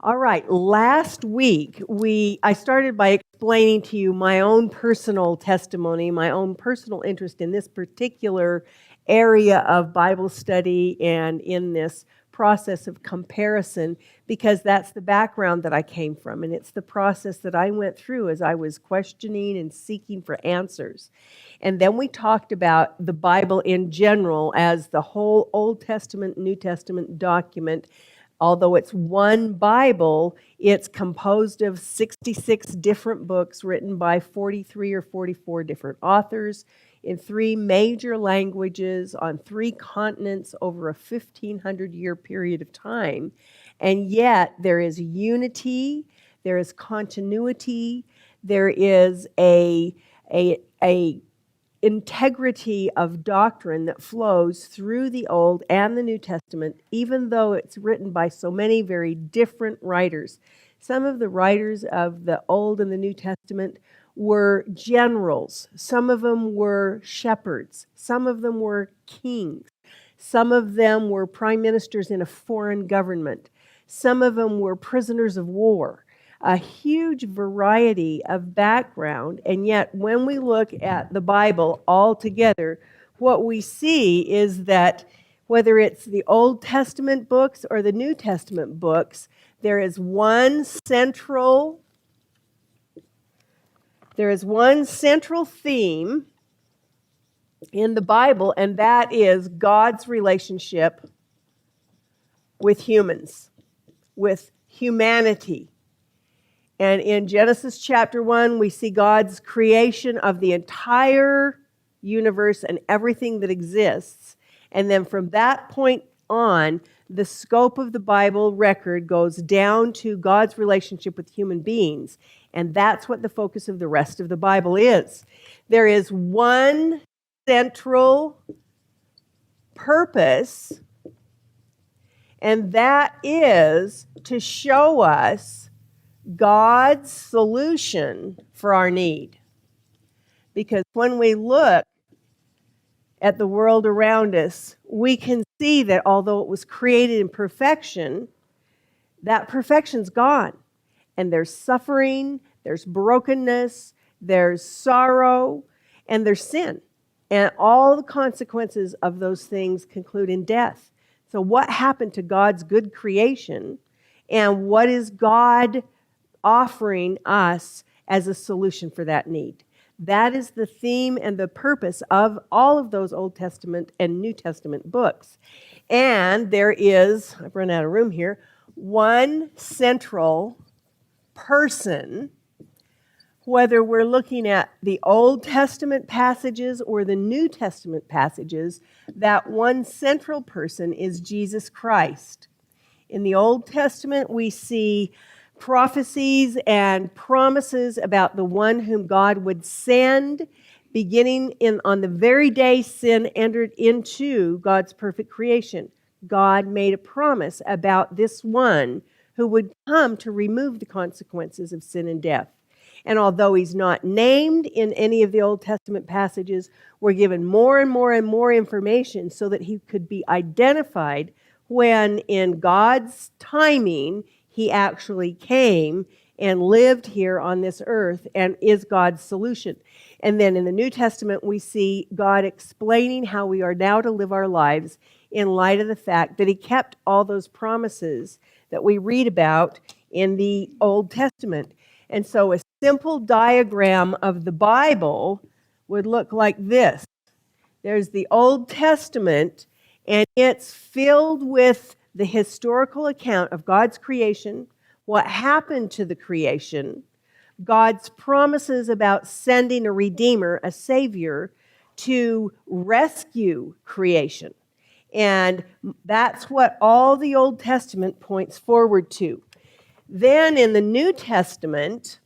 All right, last week I started by explaining to you my own personal testimony, my own personal interest in this particular area of Bible study and in this process of comparison, because that's the background that I came from, and it's the process that I went through as I was questioning and seeking for answers. And then we talked about the Bible in general as the whole Old Testament, New Testament document. Although it's one Bible, it's composed of 66 different books written by 43 or 44 different authors in 3 major languages on 3 continents over a 1,500-year period of time. And yet there is unity, there is continuity, there is a integrity of doctrine that flows through the Old and the New Testament, even though it's written by so many very different writers. Some of the writers of the Old and the New Testament were generals. Some of them were shepherds. Some of them were kings. Some of them were prime ministers in a foreign government. Some of them were prisoners of war. A huge variety of background, and yet when we look at the Bible all together, what we see is that whether it's the Old Testament books or the New Testament books, there is one central theme in the Bible, and that is God's relationship with humans, with humanity. And in Genesis chapter 1, we see God's creation of the entire universe and everything that exists. And then from that point on, the scope of the Bible record goes down to God's relationship with human beings. And that's what the focus of the rest of the Bible is. There is one central purpose, and that is to show us God's solution for our need. Because when we look at the world around us, we can see that although it was created in perfection, that perfection's gone. And there's suffering, there's brokenness, there's sorrow, and there's sin. And all the consequences of those things conclude in death. So what happened to God's good creation, and what is God offering us as a solution for that need? That is the theme and the purpose of all of those Old Testament and New Testament books. And there is, I've run out of room here, one central person, whether we're looking at the Old Testament passages or the New Testament passages, that one central person is Jesus Christ. In the Old Testament, we see prophecies and promises about the one whom God would send, beginning on the very day sin entered into God's perfect creation. God made a promise about this one who would come to remove the consequences of sin and death. And although he's not named in any of the Old Testament passages, we're given more and more and more information so that he could be identified when, in God's timing, he actually came and lived here on this earth and is God's solution. And then in the New Testament, we see God explaining how we are now to live our lives in light of the fact that he kept all those promises that we read about in the Old Testament. And so a simple diagram of the Bible would look like this. There's the Old Testament, and it's filled with the historical account of God's creation, what happened to the creation, God's promises about sending a Redeemer, a Savior, to rescue creation. And that's what all the Old Testament points forward to. Then in the New Testament,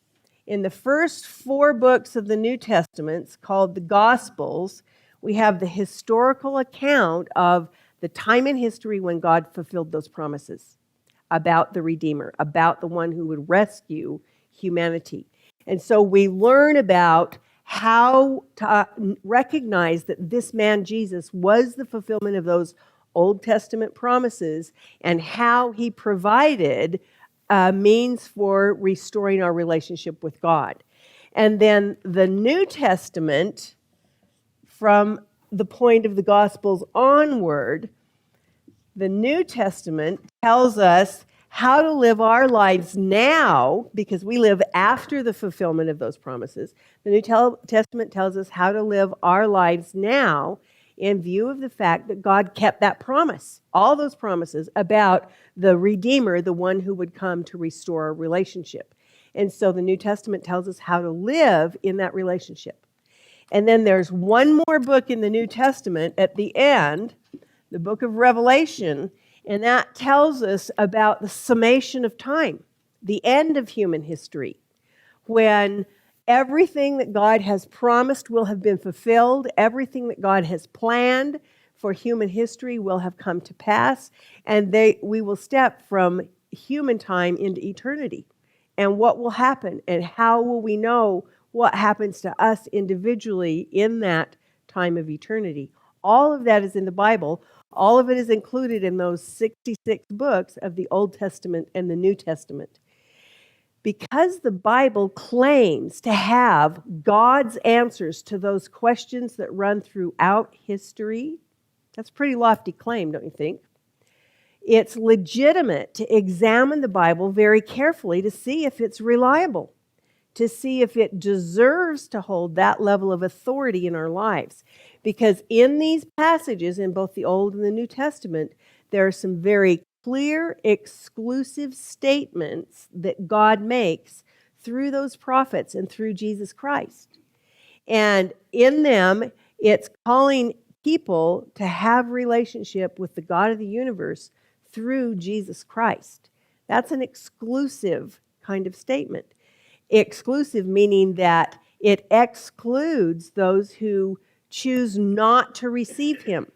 in the first 4 books of the New Testament, called the Gospels, we have the historical account of the time in history when God fulfilled those promises about the Redeemer, about the one who would rescue humanity. And so we learn about how to recognize that this man, Jesus, was the fulfillment of those Old Testament promises, and how he provided means for restoring our relationship with God. And then the New Testament, from the point of the Gospels onward, the New Testament tells us how to live our lives now, because we live after the fulfillment of those promises. The New Testament tells us how to live our lives now in view of the fact that God kept that promise, all those promises about the Redeemer, the one who would come to restore our relationship. And so the New Testament tells us how to live in that relationship. And then there's one more book in the New Testament at the end, the book of Revelation, and that tells us about the summation of time, the end of human history, when everything that God has promised will have been fulfilled, everything that God has planned for human history will have come to pass, and we will step from human time into eternity. And what will happen, and how will we know what happens to us individually in that time of eternity? All of that is in the Bible. All of it is included in those 66 books of the Old Testament and the New Testament. Because the Bible claims to have God's answers to those questions that run throughout history, that's a pretty lofty claim, don't you think? It's legitimate to examine the Bible very carefully to see if it's reliable, to see if it deserves to hold that level of authority in our lives. Because in these passages, in both the Old and the New Testament, there are some very clear, exclusive statements that God makes through those prophets and through Jesus Christ. And in them, it's calling people to have relationship with the God of the universe through Jesus Christ. That's an exclusive kind of statement. Exclusive meaning that it excludes those who choose not to receive him.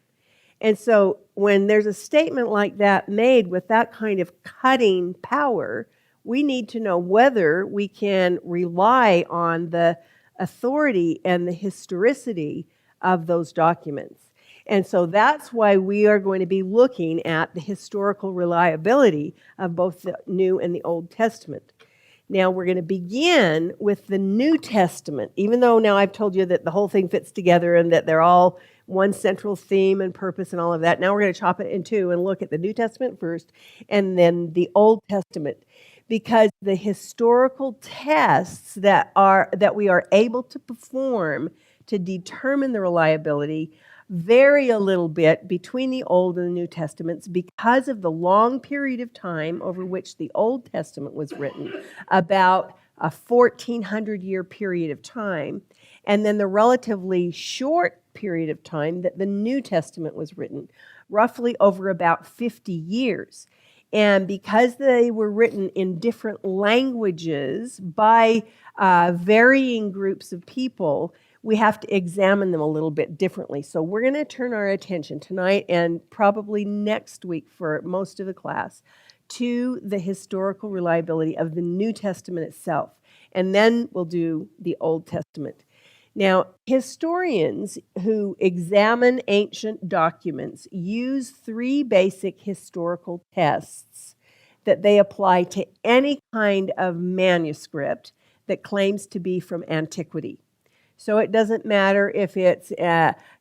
And so when there's a statement like that made with that kind of cutting power, we need to know whether we can rely on the authority and the historicity of those documents. And so that's why we are going to be looking at the historical reliability of both the New and the Old Testament. Now we're going to begin with the New Testament, even though now I've told you that the whole thing fits together and that they're all one central theme and purpose and all of that. Now we're going to chop it in two and look at the New Testament first and then the Old Testament, because the historical tests that we are able to perform to determine the reliability vary a little bit between the Old and the New Testaments because of the long period of time over which the Old Testament was written, about a 1,400-year period of time, and then the relatively short period of time that the New Testament was written, roughly over about 50 years. And because they were written in different languages by varying groups of people, we have to examine them a little bit differently. So we're going to turn our attention tonight and probably next week for most of the class to the historical reliability of the New Testament itself. And then we'll do the Old Testament. Now, historians who examine ancient documents use three basic historical tests that they apply to any kind of manuscript that claims to be from antiquity. So it doesn't matter if it's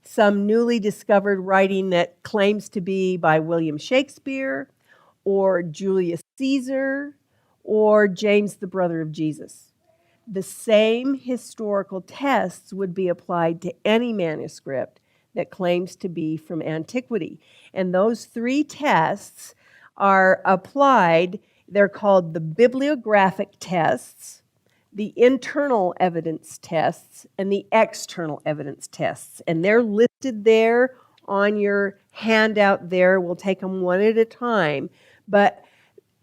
some newly discovered writing that claims to be by William Shakespeare or Julius Caesar or James, the brother of Jesus. The same historical tests would be applied to any manuscript that claims to be from antiquity. And those three tests are applied. They're called the bibliographic tests, the internal evidence tests, and the external evidence tests. And they're listed there on your handout there. We'll take them one at a time. But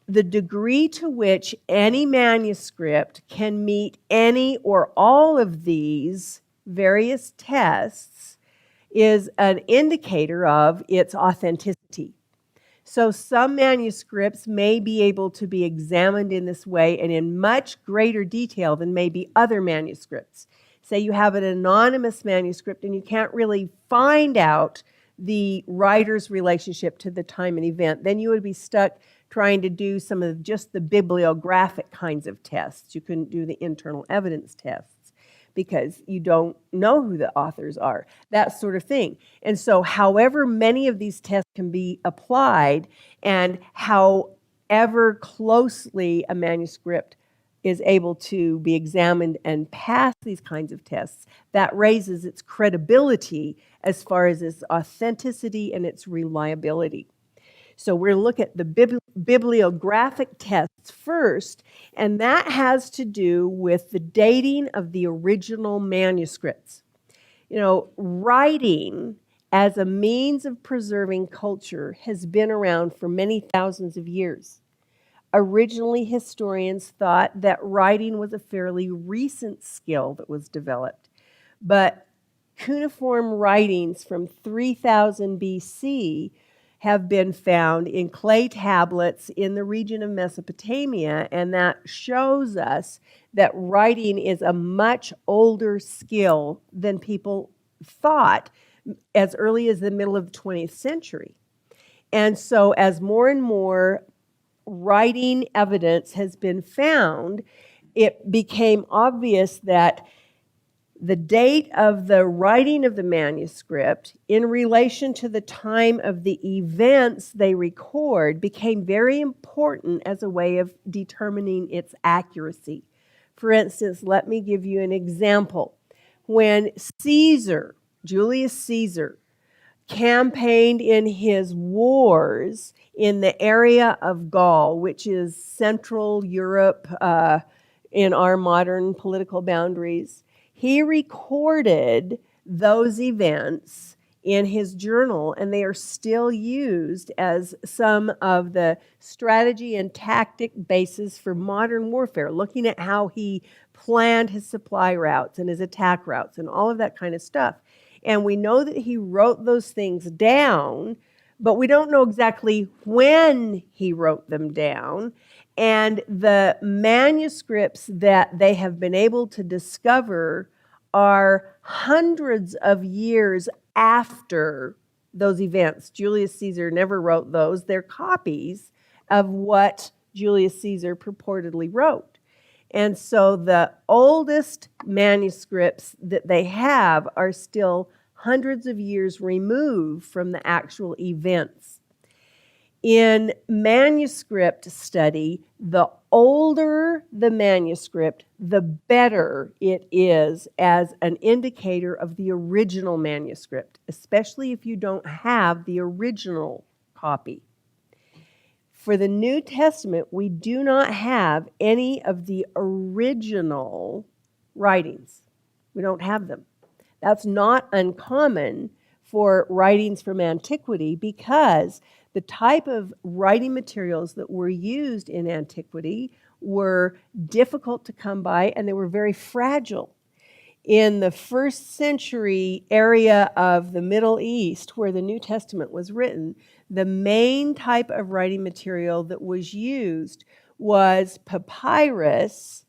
the degree to which any manuscript can meet any or all of these various tests is an indicator of its authenticity. So some manuscripts may be able to be examined in this way and in much greater detail than maybe other manuscripts. Say you have an anonymous manuscript and you can't really find out the writer's relationship to the time and event, then you would be stuck trying to do some of just the bibliographic kinds of tests. You couldn't do the internal evidence tests because you don't know who the authors are, that sort of thing. And so however many of these tests can be applied and however closely a manuscript is able to be examined and pass these kinds of tests, that raises its credibility as far as its authenticity and its reliability. So we're looking at the bibliographic tests first, and that has to do with the dating of the original manuscripts. You know, writing as a means of preserving culture has been around for many thousands of years. Originally, historians thought that writing was a fairly recent skill that was developed, but cuneiform writings from 3000 BC have been found in clay tablets in the region of Mesopotamia, and that shows us that writing is a much older skill than people thought as early as the middle of the 20th century. And so as more and more writing evidence has been found, it became obvious that the date of the writing of the manuscript in relation to the time of the events they record became very important as a way of determining its accuracy. For instance, let me give you an example. When Julius Caesar, campaigned in his wars in the area of Gaul, which is Central Europe in our modern political boundaries, he recorded those events in his journal, and they are still used as some of the strategy and tactic basis for modern warfare, looking at how he planned his supply routes and his attack routes and all of that kind of stuff. And we know that he wrote those things down, but we don't know exactly when he wrote them down. And the manuscripts that they have been able to discover are hundreds of years after those events. Julius Caesar never wrote those. They're copies of what Julius Caesar purportedly wrote. And so the oldest manuscripts that they have are still hundreds of years removed from the actual events. In manuscript study, the older the manuscript, the better it is as an indicator of the original manuscript, especially if you don't have the original copy. For the New Testament, we do not have any of the original writings. We don't have them. That's not uncommon for writings from antiquity because the type of writing materials that were used in antiquity were difficult to come by and they were very fragile. In the first century area of the Middle East, where the New Testament was written, the main type of writing material that was used was papyrus,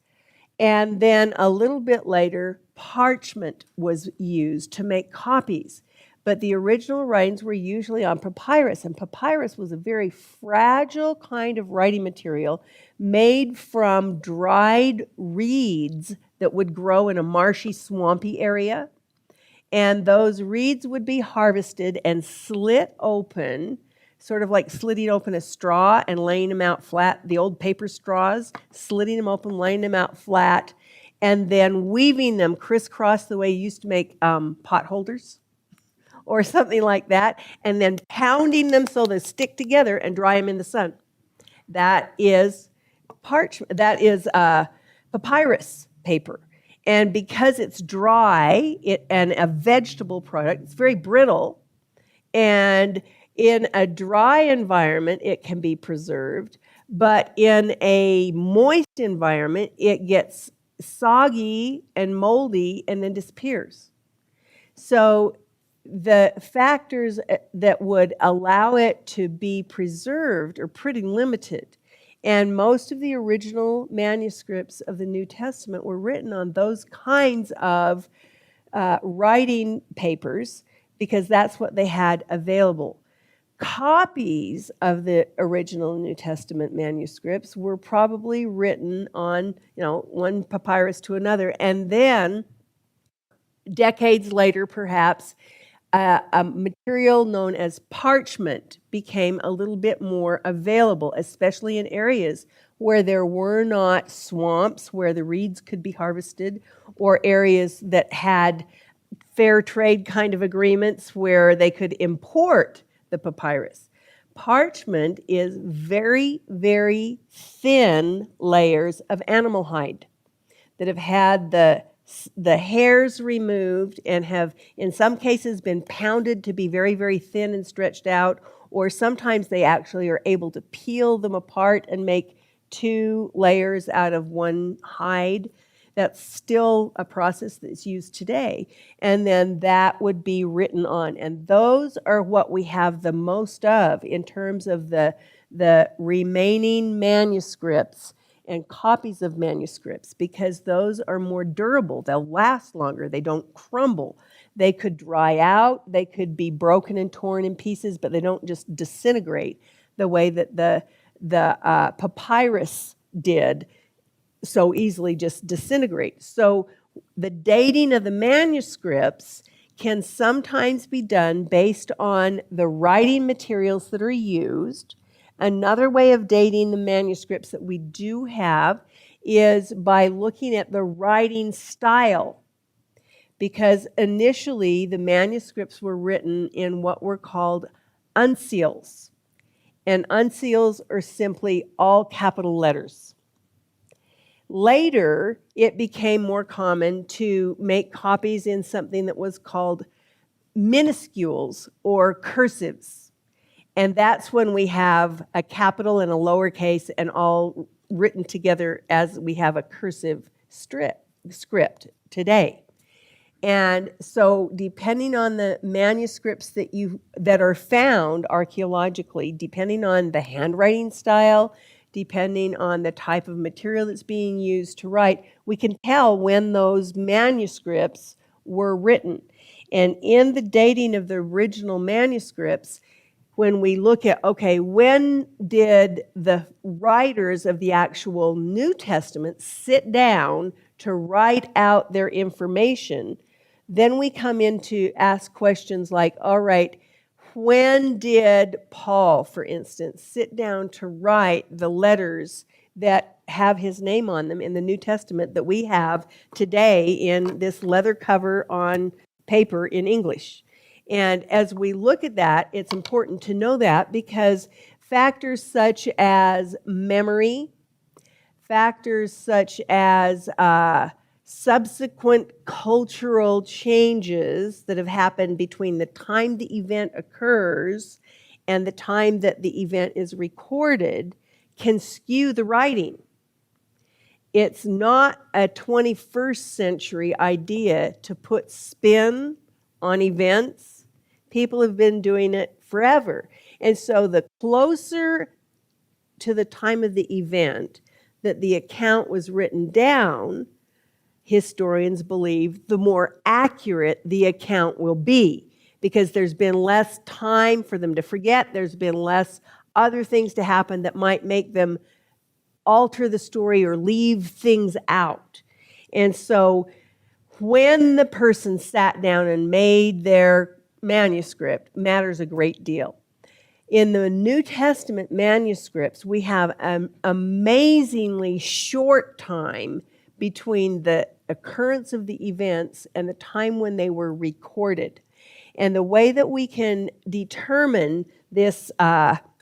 and then a little bit later, parchment was used to make copies. But the original writings were usually on papyrus, and papyrus was a very fragile kind of writing material made from dried reeds that would grow in a marshy, swampy area. And those reeds would be harvested and slit open, sort of like slitting open a straw and laying them out flat, the old paper straws, slitting them open, laying them out flat, and then weaving them crisscross the way you used to make pot holders or something like that, and then pounding them so they stick together and dry them in the sun. That is papyrus paper. And because it's dry and a vegetable product, it's very brittle. And in a dry environment, it can be preserved. But in a moist environment, it gets soggy and moldy and then disappears. So the factors that would allow it to be preserved are pretty limited. And most of the original manuscripts of the New Testament were written on those kinds of writing papers because that's what they had available. Copies of the original New Testament manuscripts were probably written on, one papyrus to another, and then decades later, perhaps, a material known as parchment became a little bit more available, especially in areas where there were not swamps where the reeds could be harvested, or areas that had fair trade kind of agreements where they could import the papyrus. Parchment is very, very thin layers of animal hide that have had the hairs removed and have, in some cases, been pounded to be very, very thin and stretched out, or sometimes they actually are able to peel them apart and make 2 layers out of one hide. That's still a process that's used today. And then that would be written on. And those are what we have the most of in terms of the remaining manuscripts and copies of manuscripts, because those are more durable. They'll last longer. They don't crumble. They could dry out. They could be broken and torn in pieces, but they don't just disintegrate the way that the papyrus did so easily just disintegrate. So the dating of the manuscripts can sometimes be done based on the writing materials that are used. Another way of dating the manuscripts that we do have is by looking at the writing style, because initially the manuscripts were written in what were called uncials, and uncials are simply all capital letters. Later, it became more common to make copies in something that was called minuscules or cursives. And that's when we have a capital and a lowercase and all written together as we have a cursive script today. And so depending on the manuscripts that are found archaeologically, depending on the handwriting style, depending on the type of material that's being used to write, we can tell when those manuscripts were written. And in the dating of the original manuscripts, when we look at, okay, when did the writers of the actual New Testament sit down to write out their information, then we come in to ask questions like, all right, when did Paul, for instance, sit down to write the letters that have his name on them in the New Testament that we have today in this leather cover on paper in English? And as we look at that, it's important to know that, because factors such as memory, factors such as subsequent cultural changes that have happened between the time the event occurs and the time that the event is recorded can skew the writing. It's not a 21st century idea to put spin on events. People have been doing it forever. And so the closer to the time of the event that the account was written down, historians believe, the more accurate the account will be, because there's been less time for them to forget. There's been less other things to happen that might make them alter the story or leave things out. And so when the person sat down and made their manuscript matters a great deal. In the New Testament manuscripts, we have an amazingly short time between the occurrence of the events and the time when they were recorded. And the way that we can determine this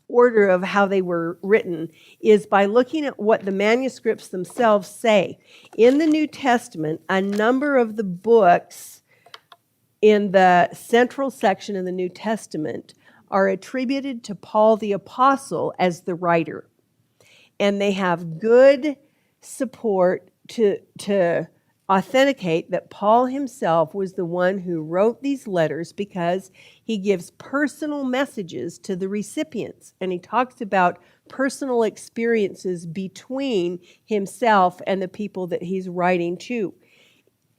order of how they were written is by looking at what the manuscripts themselves say. In the New Testament, a number of the books in the central section of the New Testament are attributed to Paul the Apostle as the writer. And they have good support to authenticate that Paul himself was the one who wrote these letters, because he gives personal messages to the recipients. And he talks about personal experiences between himself and the people that he's writing to.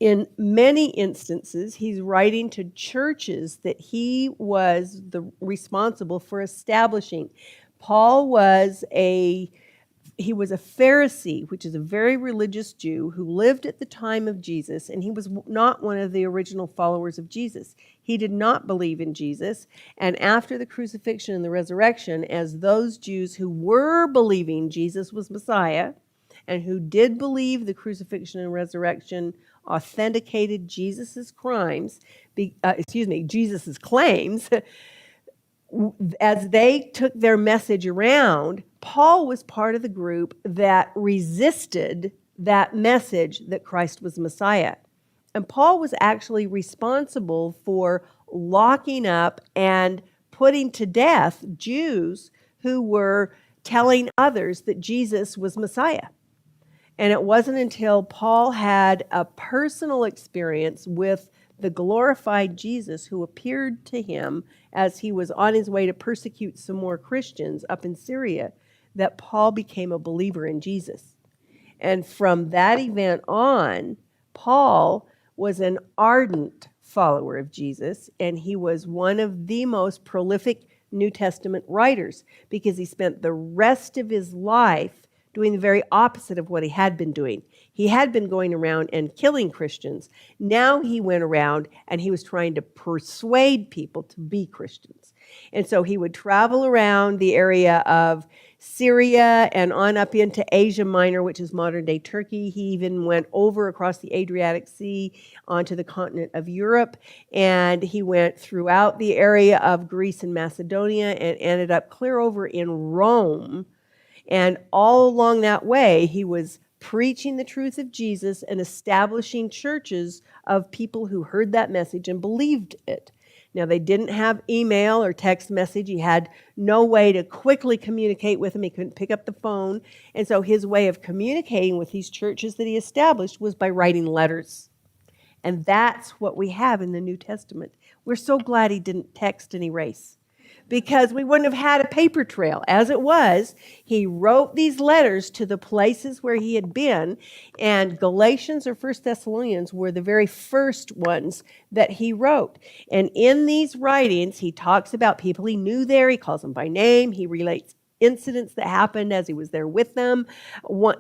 in many instances, he's writing to churches that he was responsible for establishing. Paul was a Pharisee, which is a very religious Jew who lived at the time of Jesus, and he was not one of the original followers of Jesus. He did not believe in Jesus, and after the crucifixion and the resurrection, as those Jews who were believing Jesus was Messiah, and who did believe the crucifixion and resurrection authenticated Jesus' claims, as they took their message around, Paul was part of the group that resisted that message that Christ was Messiah. And Paul was actually responsible for locking up and putting to death Jews who were telling others that Jesus was Messiah. And it wasn't until Paul had a personal experience with the glorified Jesus who appeared to him as he was on his way to persecute some more Christians up in Syria that Paul became a believer in Jesus. And from that event on, Paul was an ardent follower of Jesus, and he was one of the most prolific New Testament writers because he spent the rest of his life doing the very opposite of what he had been doing. He had been going around and killing Christians. Now he went around and he was trying to persuade people to be Christians. And so he would travel around the area of Syria and on up into Asia Minor, which is modern-day Turkey. He even went over across the Adriatic Sea onto the continent of Europe, and he went throughout the area of Greece and Macedonia and ended up clear over in Rome. And all along that way, he was preaching the truth of Jesus and establishing churches of people who heard that message and believed it. Now, they didn't have email or text message. He had no way to quickly communicate with them. He couldn't pick up the phone. And so his way of communicating with these churches that he established was by writing letters. And that's what we have in the New Testament. We're so glad he didn't text and erase, because we wouldn't have had a paper trail. As it was, he wrote these letters to the places where he had been, and Galatians or 1 Thessalonians were the very first ones that he wrote. And in these writings, he talks about people he knew there. He calls them by name. He relates incidents that happened as he was there with them.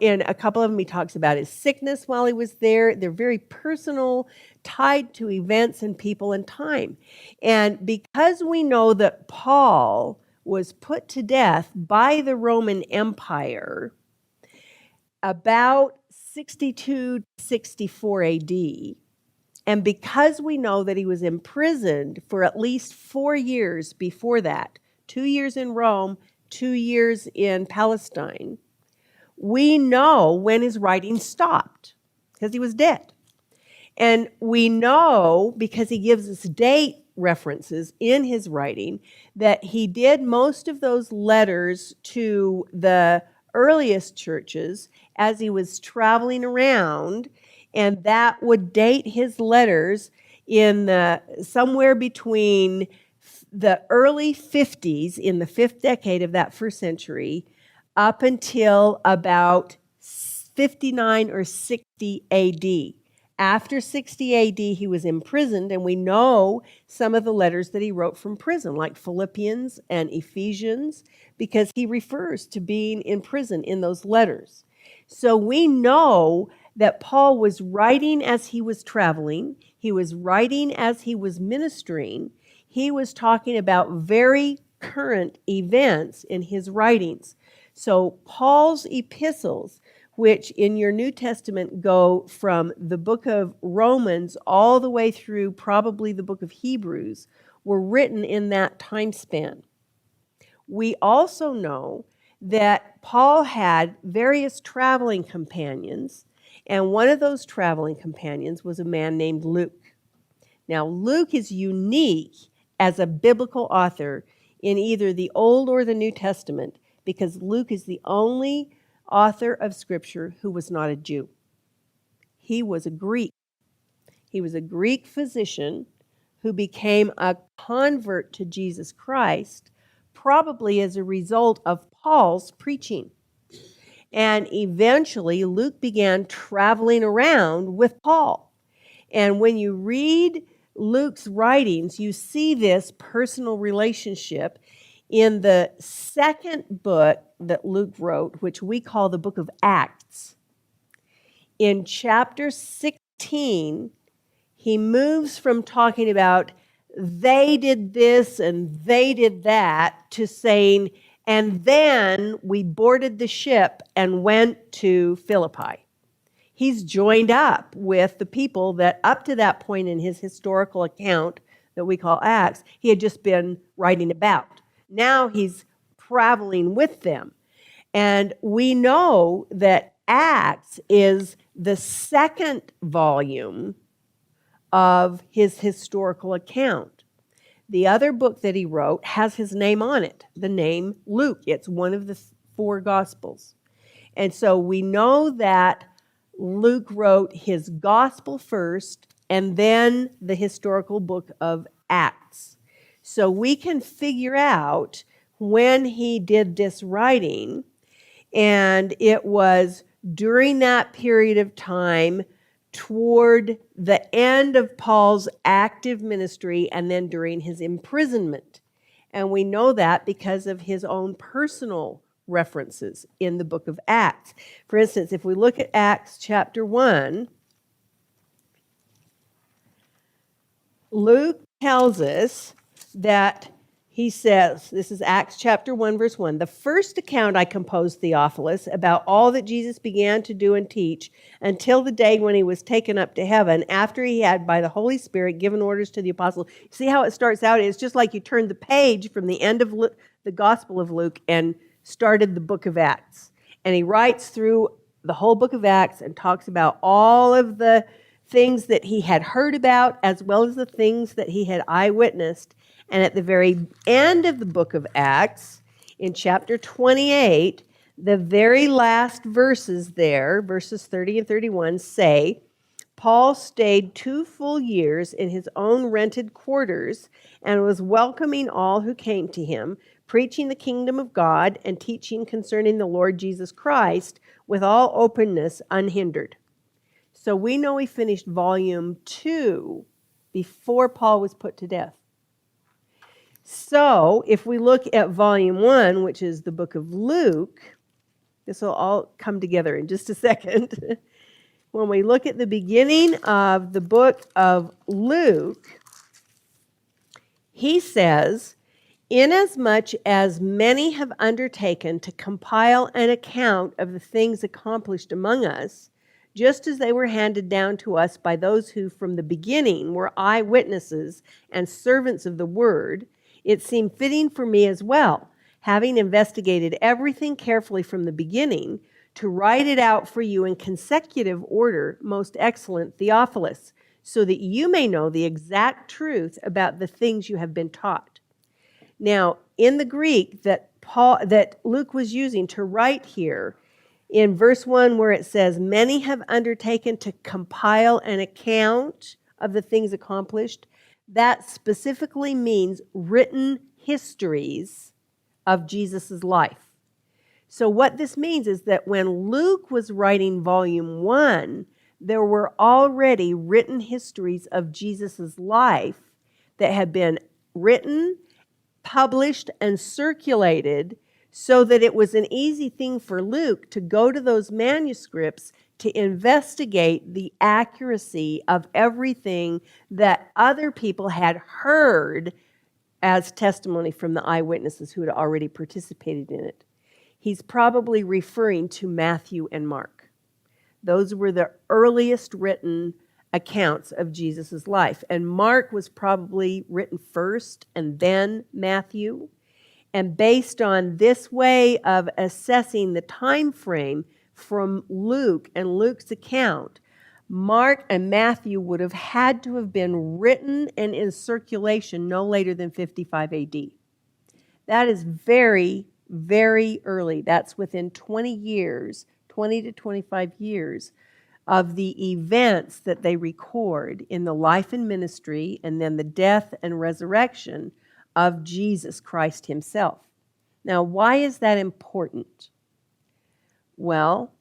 In a couple of them, he talks about his sickness while he was there. They're very personal, tied to events and people and time. And because we know that Paul was put to death by the Roman Empire about 62 to 64 AD, and because we know that he was imprisoned for at least 4 years before that, 2 years in Rome, 2 years in Palestine, we know when his writing stopped, because he was dead. And we know, because he gives us date references in his writing, that he did most of those letters to the earliest churches as he was traveling around, and that would date his letters in somewhere between the early 50s, in the 5th decade of that first century, up until about 59 or 60 AD. After 60 AD, he was imprisoned, and we know some of the letters that he wrote from prison, like Philippians and Ephesians, because he refers to being in prison in those letters. So we know that Paul was writing as he was traveling. He was writing as he was ministering. He was talking about very current events in his writings. So Paul's epistles, which in your New Testament go from the book of Romans all the way through probably the book of Hebrews, were written in that time span. We also know that Paul had various traveling companions, and one of those traveling companions was a man named Luke. Now, Luke is unique as a biblical author in either the Old or the New Testament, because Luke is the only author of Scripture who was not a Jew. He was a Greek. He was a Greek physician who became a convert to Jesus Christ, probably as a result of Paul's preaching. And eventually, Luke began traveling around with Paul. And when you read Luke's writings, you see this personal relationship in the second book that Luke wrote, which we call the book of Acts. In chapter 16, he moves from talking about they did this and they did that to saying, and then we boarded the ship and went to Philippi. He's joined up with the people that up to that point in his historical account that we call Acts, he had just been writing about. Now he's traveling with them. And we know that Acts is the second volume of his historical account. The other book that he wrote has his name on it, the name Luke. It's one of the four Gospels. And so we know that Luke wrote his Gospel first and then the historical book of Acts. So we can figure out when he did this writing, and it was during that period of time toward the end of Paul's active ministry and then during his imprisonment. And we know that because of his own personal references in the book of Acts. For instance, if we look at Acts chapter 1, Luke tells us that he says, this is Acts chapter 1, verse 1, "The first account I composed, Theophilus, about all that Jesus began to do and teach until the day when he was taken up to heaven, after he had, by the Holy Spirit, given orders to the apostles." See how it starts out? It's just like you turned the page from the end of the Gospel of Luke and started the book of Acts. And he writes through the whole book of Acts and talks about all of the things that he had heard about as well as the things that he had eyewitnessed. And at the very end of the book of Acts, in chapter 28, the very last verses there, verses 30 and 31, say, "Paul stayed 2 full years in his own rented quarters and was welcoming all who came to him, preaching the kingdom of God and teaching concerning the Lord Jesus Christ with all openness unhindered." So we know he finished volume 2 before Paul was put to death. So if we look at volume 1, which is the book of Luke, this will all come together in just a second. When we look at the beginning of the book of Luke, he says, "Inasmuch as many have undertaken to compile an account of the things accomplished among us, just as they were handed down to us by those who from the beginning were eyewitnesses and servants of the word, it seemed fitting for me as well, having investigated everything carefully from the beginning, to write it out for you in consecutive order, most excellent Theophilus, so that you may know the exact truth about the things you have been taught." Now, in the Greek that Luke was using to write here, in verse 1 where it says, "Many have undertaken to compile an account of the things accomplished," that specifically means written histories of Jesus' life. So what this means is that when Luke was writing volume 1, there were already written histories of Jesus' life that had been written, published, and circulated, so that it was an easy thing for Luke to go to those manuscripts to investigate the accuracy of everything that other people had heard as testimony from the eyewitnesses who had already participated in it. He's probably referring to Matthew and Mark. Those were the earliest written accounts of Jesus' life. And Mark was probably written first and then Matthew. And based on this way of assessing the time frame from Luke and Luke's account, Mark and Matthew would have had to have been written and in circulation no later than 55 AD. That is very, very early. That's within 20 years, 20 to 25 years of the events that they record in the life and ministry and then the death and resurrection of Jesus Christ himself. Now, why is that important? Well,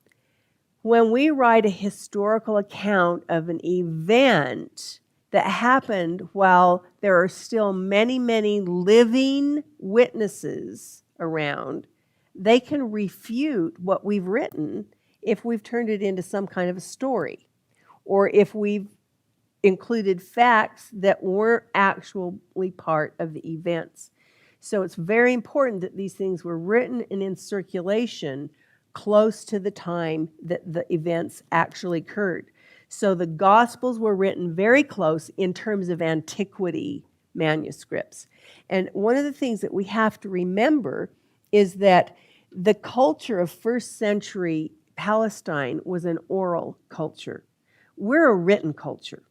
When we write a historical account of an event that happened while there are still many, many living witnesses around, they can refute what we've written if we've turned it into some kind of a story, or if we've included facts that weren't actually part of the events. So it's very important that these things were written and in circulation close to the time that the events actually occurred. So the Gospels were written very close in terms of antiquity manuscripts. And one of the things that we have to remember is that the culture of first century Palestine was an oral culture. We're a written culture.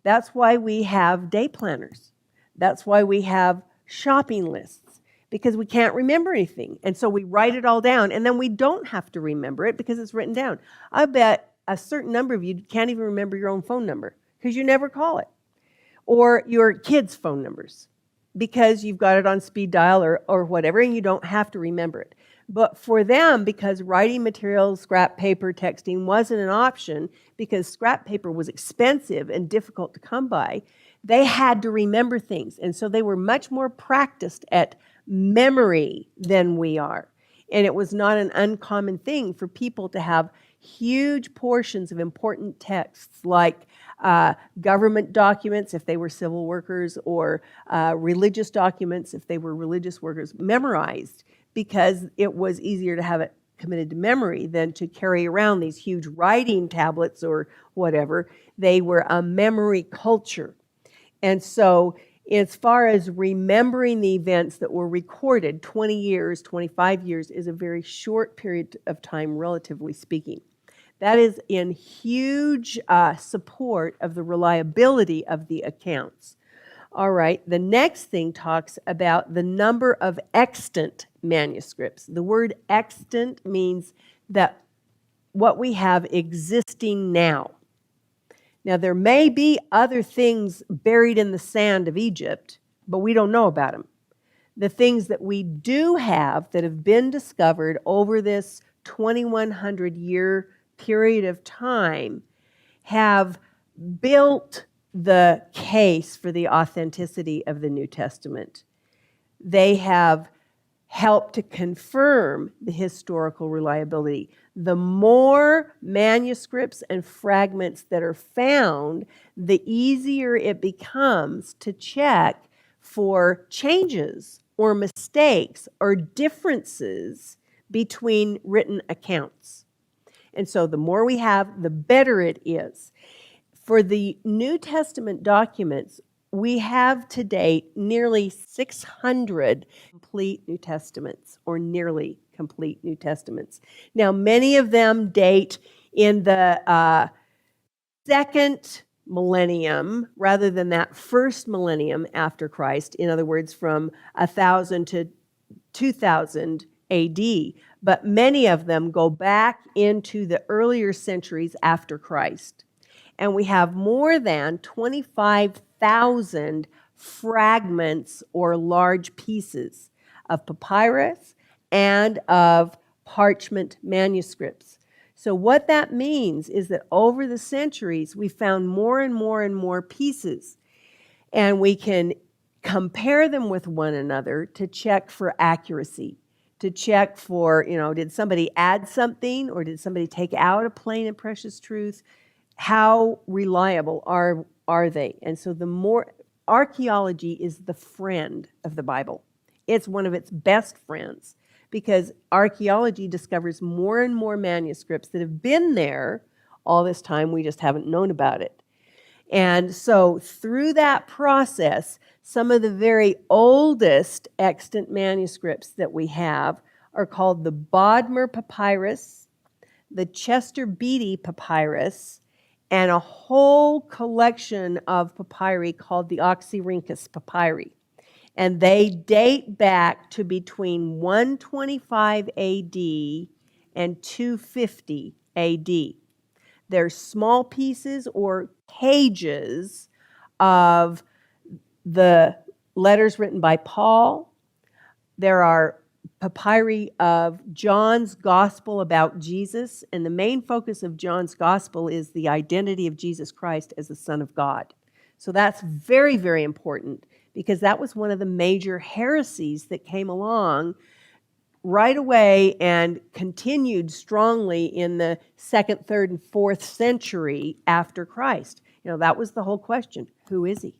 That's why we have day planners. That's why we have shopping lists, because we can't remember anything. And so we write it all down, and then we don't have to remember it because it's written down. I bet a certain number of you can't even remember your own phone number because you never call it, or your kids' phone numbers because you've got it on speed dial or whatever, and you don't have to remember it. But for them, because writing materials, scrap paper, texting wasn't an option, because scrap paper was expensive and difficult to come by, they had to remember things. And so they were much more practiced at memory than we are. And it was not an uncommon thing for people to have huge portions of important texts like government documents if they were civil workers, or religious documents if they were religious workers, memorized, because it was easier to have it committed to memory than to carry around these huge writing tablets or whatever. They were a memory culture. And so as far as remembering the events that were recorded, 20 years, 25 years is a very short period of time, relatively speaking. That is in huge support of the reliability of the accounts. All right, the next thing talks about the number of extant manuscripts. The word extant means that what we have existing now. Now, there may be other things buried in the sand of Egypt, but we don't know about them. The things that we do have that have been discovered over this 2,100-year period of time have built the case for the authenticity of the New Testament. They have helped to confirm the historical reliability. The more manuscripts and fragments that are found, the easier it becomes to check for changes or mistakes or differences between written accounts. And so the more we have, the better it is. For the New Testament documents, we have to date nearly 600 complete New Testaments, or nearly complete New Testaments. Now, many of them date in the second millennium rather than that first millennium after Christ. In other words, from 1000 to 2000 AD. But many of them go back into the earlier centuries after Christ. And we have more than 25,000 fragments or large pieces of papyrus and of parchment manuscripts. So what that means is that over the centuries, we found more and more and more pieces, and we can compare them with one another to check for accuracy, to check for, did somebody add something, or did somebody take out a plain and precious truth? How reliable are they? And so the more, archaeology is the friend of the Bible. It's one of its best friends, because archaeology discovers more and more manuscripts that have been there all this time. We just haven't known about it. And so through that process, some of the very oldest extant manuscripts that we have are called the Bodmer Papyrus, the Chester Beatty Papyrus, and a whole collection of papyri called the Oxyrhynchus Papyri. And they date back to between 125 AD and 250 AD. They're small pieces or pages of the letters written by Paul. There are papyri of John's Gospel about Jesus, and the main focus of John's Gospel is the identity of Jesus Christ as the Son of God. So that's very, very important, because that was one of the major heresies that came along right away and continued strongly in the 2nd, 3rd, and 4th century after Christ. That was the whole question. Who is he?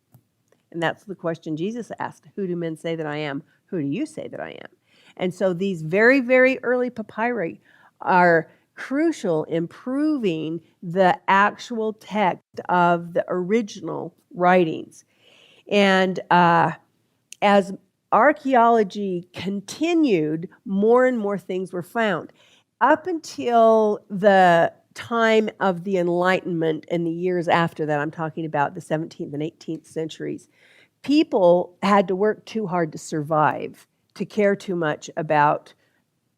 And that's the question Jesus asked. Who do men say that I am? Who do you say that I am? And so these very, very early papyri are crucial in proving the actual text of the original writings. And as archaeology continued, more and more things were found. Up until the time of the Enlightenment and the years after that, I'm talking about the 17th and 18th centuries, people had to work too hard to survive, to care too much about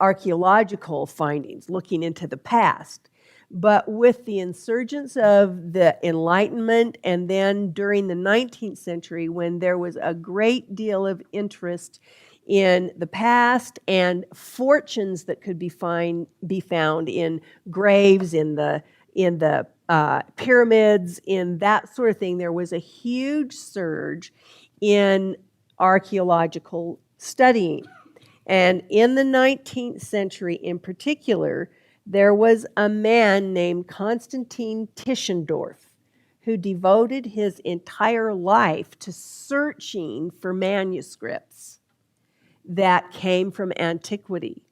archaeological findings, looking into the past. But with the insurgence of the Enlightenment, and then during the 19th century, when there was a great deal of interest in the past and fortunes that could be found in graves, in the pyramids, in that sort of thing, there was a huge surge in archaeological studying. And in the 19th century in particular, there was a man named Constantine Tischendorf who devoted his entire life to searching for manuscripts that came from antiquity.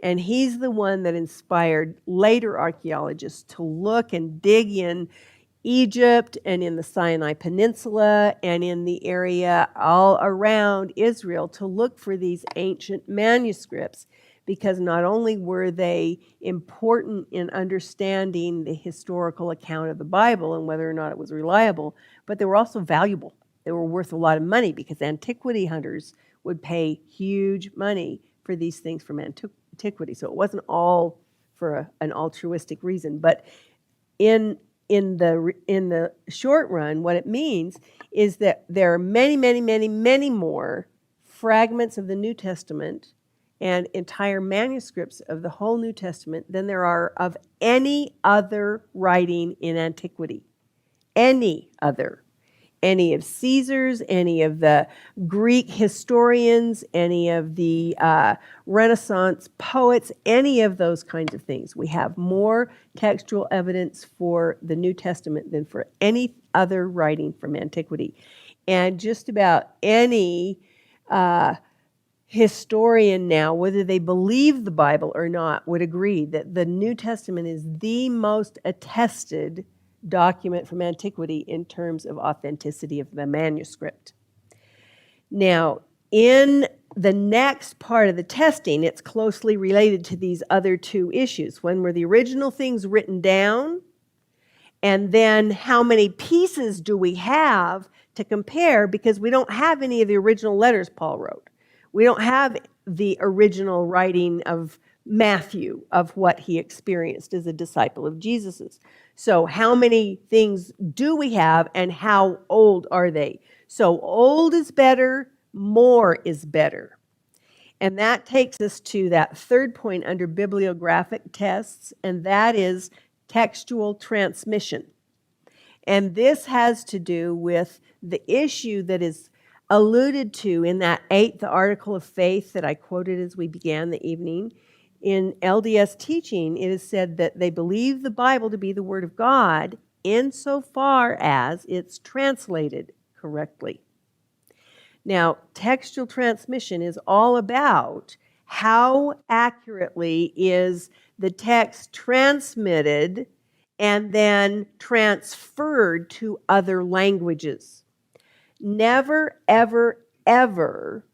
And he's the one that inspired later archaeologists to look and dig in Egypt and in the Sinai Peninsula and in the area all around Israel to look for these ancient manuscripts, because not only were they important in understanding the historical account of the Bible and whether or not it was reliable, but they were also valuable. They were worth a lot of money, because antiquity hunters would pay huge money for these things from antiquity. So it wasn't all for an altruistic reason. But in the short run, what it means is that there are many, many, many, many more fragments of the New Testament and entire manuscripts of the whole New Testament than there are of any other writing in antiquity. Any other. Any of Caesar's, any of the Greek historians, any of the Renaissance poets, any of those kinds of things. We have more textual evidence for the New Testament than for any other writing from antiquity. And just about any historian now, whether they believe the Bible or not, would agree that the New Testament is the most attested document from antiquity in terms of authenticity of the manuscript. Now, in the next part of the testing, it's closely related to these other two issues. When were the original things written down? And then how many pieces do we have to compare? Because we don't have any of the original letters Paul wrote. We don't have the original writing of Matthew of what he experienced as a disciple of Jesus's. So how many things do we have, and how old are they? So old is better, more is better. And that takes us to that third point under bibliographic tests, and that is textual transmission. And this has to do with the issue that is alluded to in that 8th article of faith that I quoted as we began the evening. In LDS teaching, it is said that they believe the Bible to be the Word of God insofar as it's translated correctly. Now, textual transmission is all about how accurately is the text transmitted and then transferred to other languages. Never, ever, ever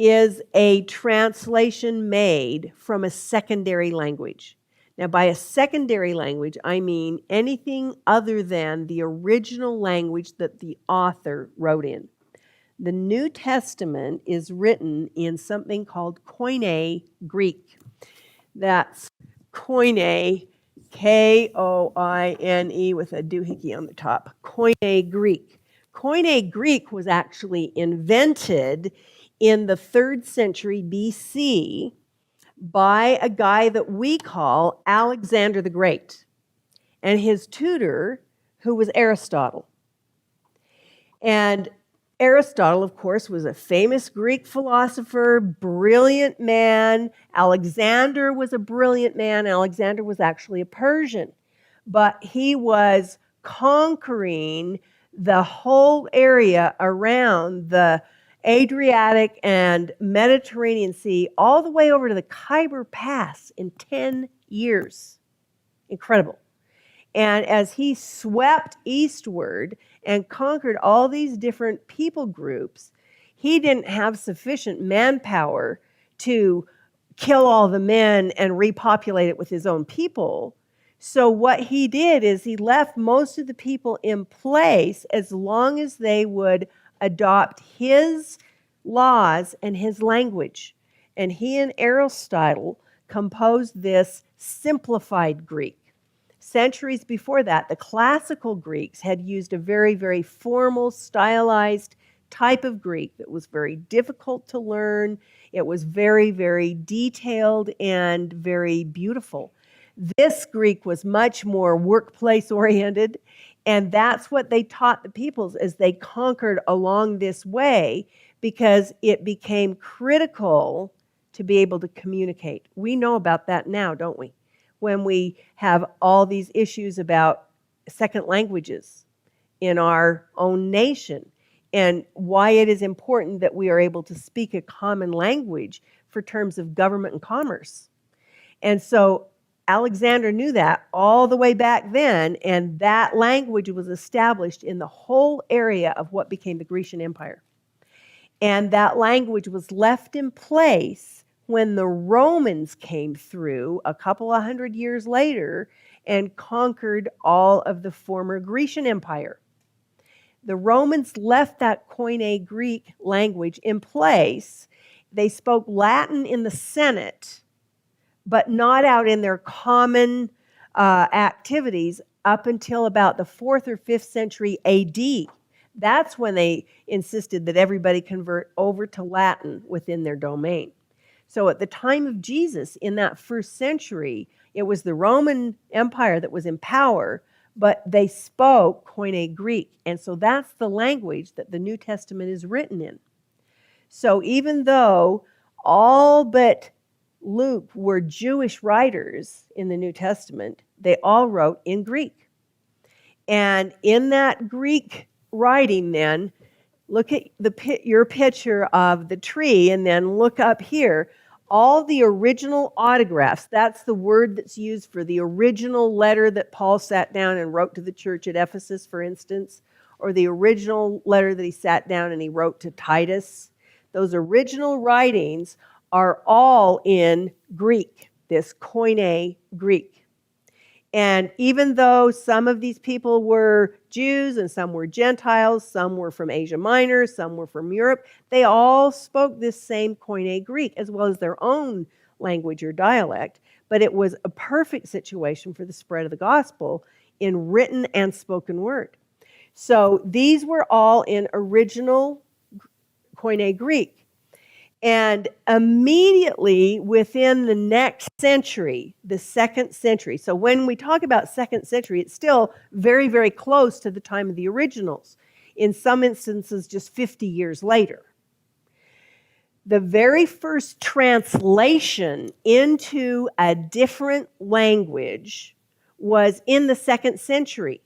is a translation made from a secondary language. Now, by a secondary language, I mean anything other than the original language that the author wrote in. The New Testament is written in something called Koine Greek. That's Koine, K-O-I-N-E with a doohickey on the top. Koine Greek. Koine Greek was actually invented in the 3rd century BC by a guy that we call Alexander the Great, and his tutor, who was Aristotle. And Aristotle, of course, was a famous Greek philosopher, brilliant man. Alexander was a brilliant man. Alexander was actually a Persian, but he was conquering the whole area around the Adriatic and Mediterranean Sea, all the way over to the Khyber Pass in 10 years. Incredible. And as he swept eastward and conquered all these different people groups, he didn't have sufficient manpower to kill all the men and repopulate it with his own people. So what he did is he left most of the people in place as long as they would adopt his laws and his language. And he and Aristotle composed this simplified Greek. Centuries before that, the classical Greeks had used a very, very formal, stylized type of Greek that was very difficult to learn. It was very, very detailed and very beautiful. This Greek was much more workplace-oriented, and that's what they taught the peoples as they conquered along this way, because it became critical to be able to communicate. We know about that now, don't we? When we have all these issues about second languages in our own nation, and why it is important that we are able to speak a common language for terms of government and commerce. And so Alexander knew that all the way back then, and that language was established in the whole area of what became the Grecian Empire. And that language was left in place when the Romans came through a couple of hundred years later and conquered all of the former Grecian Empire. The Romans left that Koine Greek language in place. They spoke Latin in the Senate, but not out in their common activities up until about the 4th or 5th century AD. That's when they insisted that everybody convert over to Latin within their domain. So at the time of Jesus, in that 1st century, it was the Roman Empire that was in power, but they spoke Koine Greek. And so that's the language that the New Testament is written in. So even though all but Luke were Jewish writers in the New Testament, they all wrote in Greek. And in that Greek writing then, look at your picture of the tree, and then look up here. All the original autographs, that's the word that's used for the original letter that Paul sat down and wrote to the church at Ephesus, for instance, or the original letter that he sat down and he wrote to Titus. Those original writings are all in Greek, this Koine Greek. And even though some of these people were Jews and some were Gentiles, some were from Asia Minor, some were from Europe, they all spoke this same Koine Greek as well as their own language or dialect. But it was a perfect situation for the spread of the gospel in written and spoken word. So these were all in original Koine Greek. And immediately within the next century, the 2nd century, so when we talk about 2nd century, it's still very, very close to the time of the originals. In some instances, just 50 years later. The very first translation into a different language was in the 2nd century.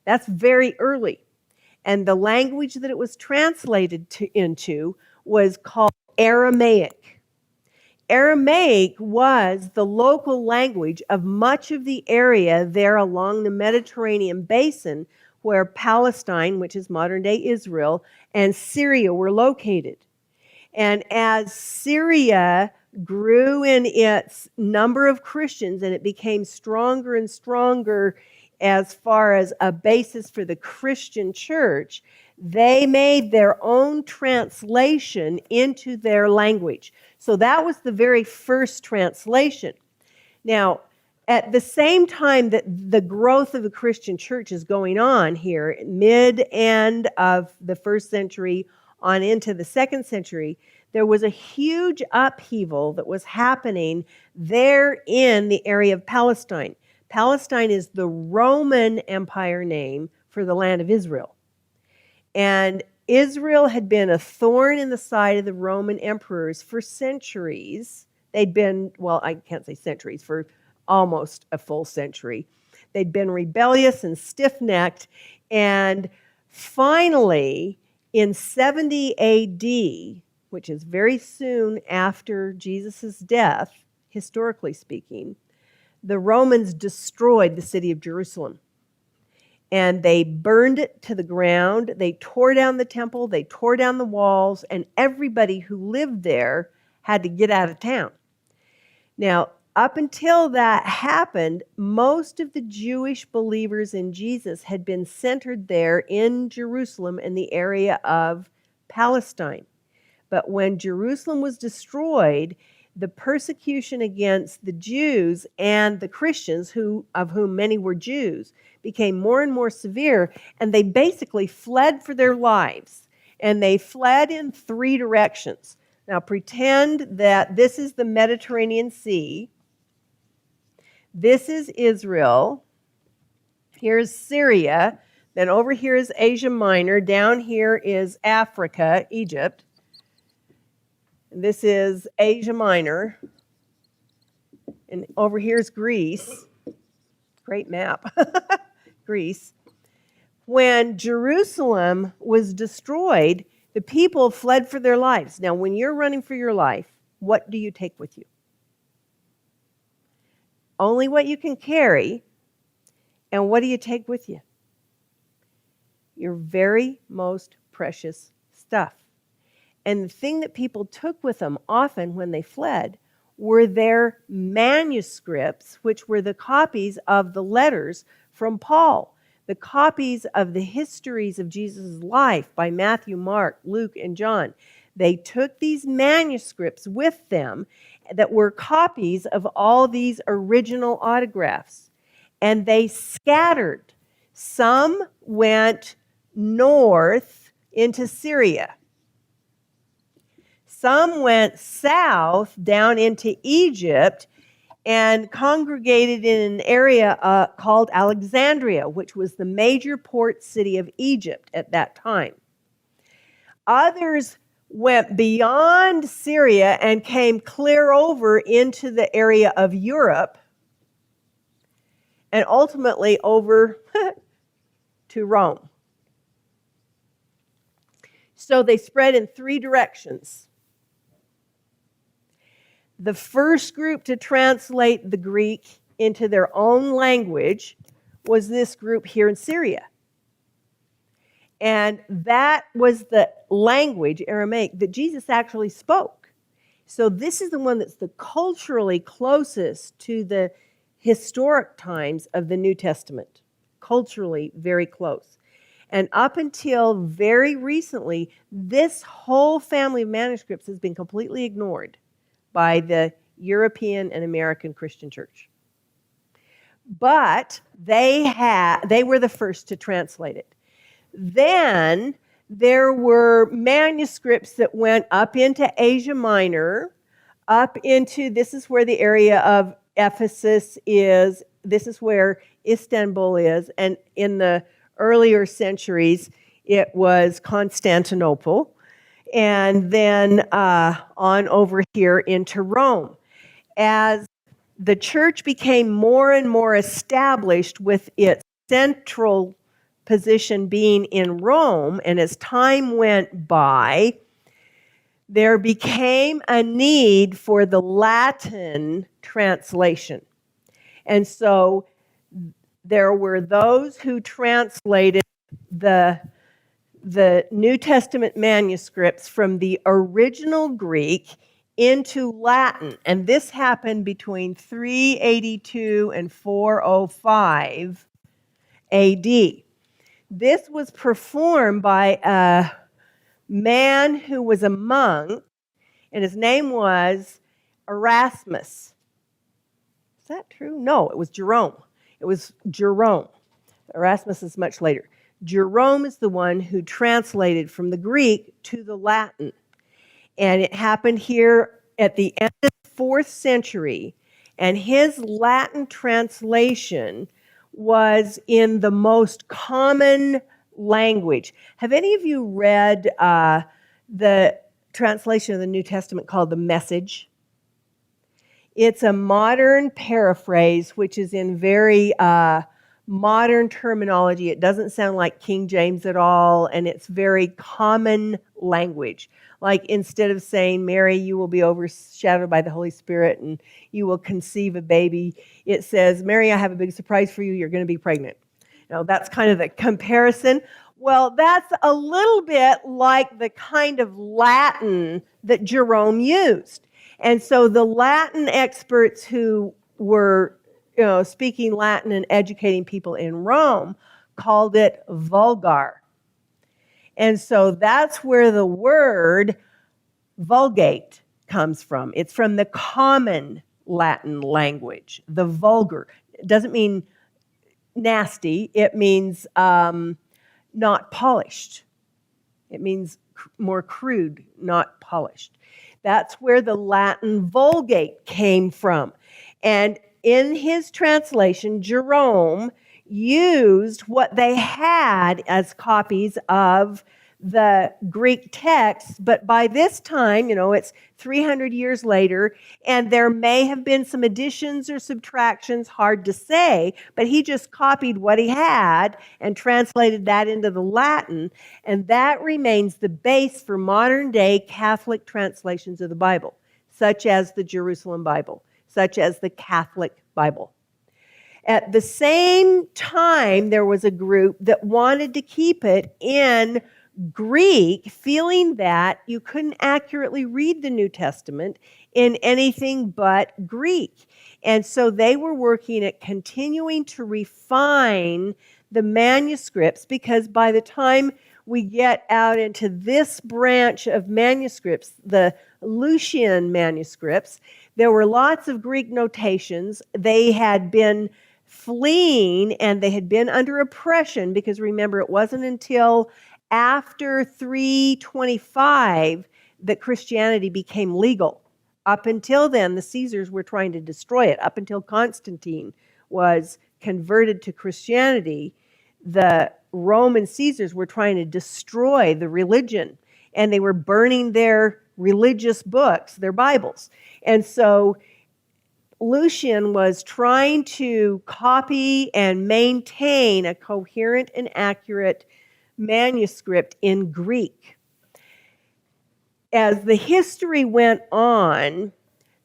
That's very early. And the language that it was translated into was called Aramaic. Aramaic was the local language of much of the area there along the Mediterranean basin where Palestine, which is modern-day Israel, and Syria were located. And as Syria grew in its number of Christians and it became stronger and stronger as far as a basis for the Christian church, they made their own translation into their language. So that was the very first translation. Now, at the same time that the growth of the Christian church is going on here, mid-end of the 1st century on into the 2nd century, there was a huge upheaval that was happening there in the area of Palestine. Palestine is the Roman Empire name for the land of Israel. And Israel had been a thorn in the side of the Roman emperors for centuries. They'd been, well, I can't say centuries, for almost a full century. They'd been rebellious and stiff-necked, and finally, in 70 AD, which is very soon after Jesus' death, historically speaking, the Romans destroyed the city of Jerusalem. And they burned it to the ground. They tore down the temple. They tore down the walls. And everybody who lived there had to get out of town. Now, up until that happened, most of the Jewish believers in Jesus had been centered there in Jerusalem in the area of Palestine. But when Jerusalem was destroyed, the persecution against the Jews and the Christians, of whom many were Jews, became more and more severe, and they basically fled for their lives. And they fled in three directions. Now pretend that this is the Mediterranean Sea. This is Israel. Here's Syria. Then over here is Asia Minor. Down here is Africa, Egypt. And this is Asia Minor. And over here is Greece. Great map. Greece. When Jerusalem was destroyed, the people fled for their lives. Now, when you're running for your life, what do you take with you? Only what you can carry. And what do you take with you? Your very most precious stuff. And the thing that people took with them often when they fled were their manuscripts, which were the copies of the letters from Paul, the copies of the histories of Jesus' life by Matthew, Mark, Luke, and John. They took these manuscripts with them that were copies of all these original autographs, and they scattered. Some went north into Syria. Some went south down into Egypt and congregated in an area called Alexandria, which was the major port city of Egypt at that time. Others went beyond Syria and came clear over into the area of Europe and ultimately over to Rome. So they spread in three directions. The first group to translate the Greek into their own language was this group here in Syria. And that was the language, Aramaic, that Jesus actually spoke. So this is the one that's the culturally closest to the historic times of the New Testament. Culturally very close. And up until very recently, this whole family of manuscripts has been completely ignored by the European and American Christian church. But they were the first to translate it. Then there were manuscripts that went up into Asia Minor, up into, this is where the area of Ephesus is, this is where Istanbul is, and in the earlier centuries it was Constantinople. And then on over here into Rome. As the church became more and more established with its central position being in Rome, and as time went by, there became a need for the Latin translation. And so there were those who translated the New Testament manuscripts from the original Greek into Latin. And this happened between 382 and 405 AD. This was performed by a man who was a monk, and his name was Erasmus. Is that true? No, it was Jerome. It was Jerome. Erasmus is much later. Jerome is the one who translated from the Greek to the Latin. And it happened here at the end of the 4th century. And his Latin translation was in the most common language. Have any of you read the translation of the New Testament called The Message? It's a modern paraphrase, which is in very modern terminology. It doesn't sound like King James at all, and it's very common language. Like instead of saying, Mary, you will be overshadowed by the Holy Spirit and you will conceive a baby, it says, Mary, I have a big surprise for you. You're going to be pregnant. That's kind of the comparison. Well, that's a little bit like the kind of Latin that Jerome used. And so the Latin experts who were speaking Latin and educating people in Rome called it vulgar. And so that's where the word vulgate comes from. It's from the common Latin language, the vulgar. It doesn't mean nasty. It means not polished. It means more crude, not polished. That's where the Latin Vulgate came from. And in his translation, Jerome used what they had as copies of the Greek text, but by this time, it's 300 years later, and there may have been some additions or subtractions, hard to say, but he just copied what he had and translated that into the Latin, and that remains the base for modern-day Catholic translations of the Bible, such as the Jerusalem Bible, such as the Catholic Bible. At the same time, there was a group that wanted to keep it in Greek, feeling that you couldn't accurately read the New Testament in anything but Greek. And so they were working at continuing to refine the manuscripts, because by the time we get out into this branch of manuscripts, the Lucian manuscripts, there were lots of Greek notations. They had been fleeing and they had been under oppression, because remember, it wasn't until after 325 that Christianity became legal. Up until then, the Caesars were trying to destroy it. Up until Constantine was converted to Christianity, the Roman Caesars were trying to destroy the religion, and they were burning their religious books, their Bibles. And so Lucian was trying to copy and maintain a coherent and accurate manuscript in Greek. As the history went on,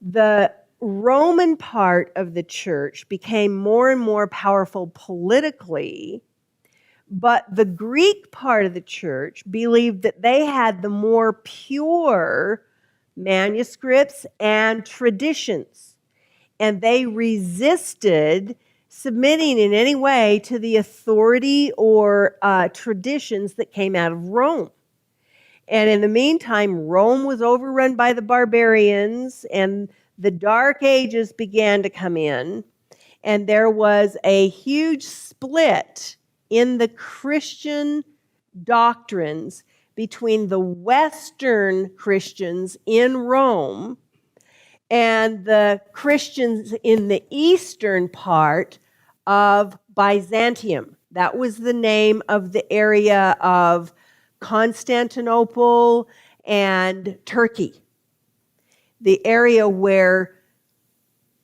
the Roman part of the church became more and more powerful politically, but the Greek part of the church believed that they had the more pure manuscripts and traditions, and they resisted submitting in any way to the authority or traditions that came out of Rome. And in the meantime, Rome was overrun by the barbarians, and the Dark Ages began to come in, and there was a huge split in the Christian doctrines between the Western Christians in Rome and the Christians in the eastern part of Byzantium. That was the name of the area of Constantinople and Turkey, the area where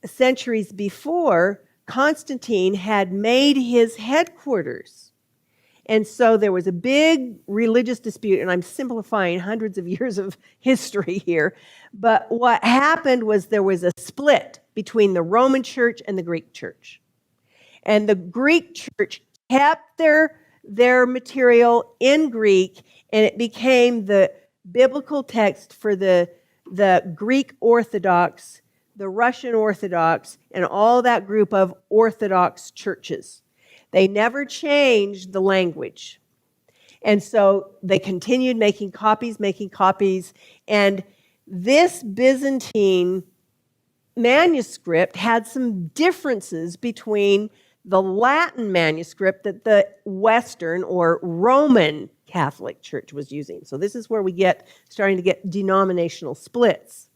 centuries before Constantine had made his headquarters. And so there was a big religious dispute, and I'm simplifying hundreds of years of history here, but what happened was there was a split between the Roman church and the Greek church. And the Greek church kept their material in Greek, and it became the biblical text for the Greek Orthodox, the Russian Orthodox, and all that group of Orthodox churches. They never changed the language. And so they continued making copies, and this Byzantine manuscript had some differences between the Latin manuscript that the Western or Roman Catholic Church was using. So this is where we starting to get denominational splits.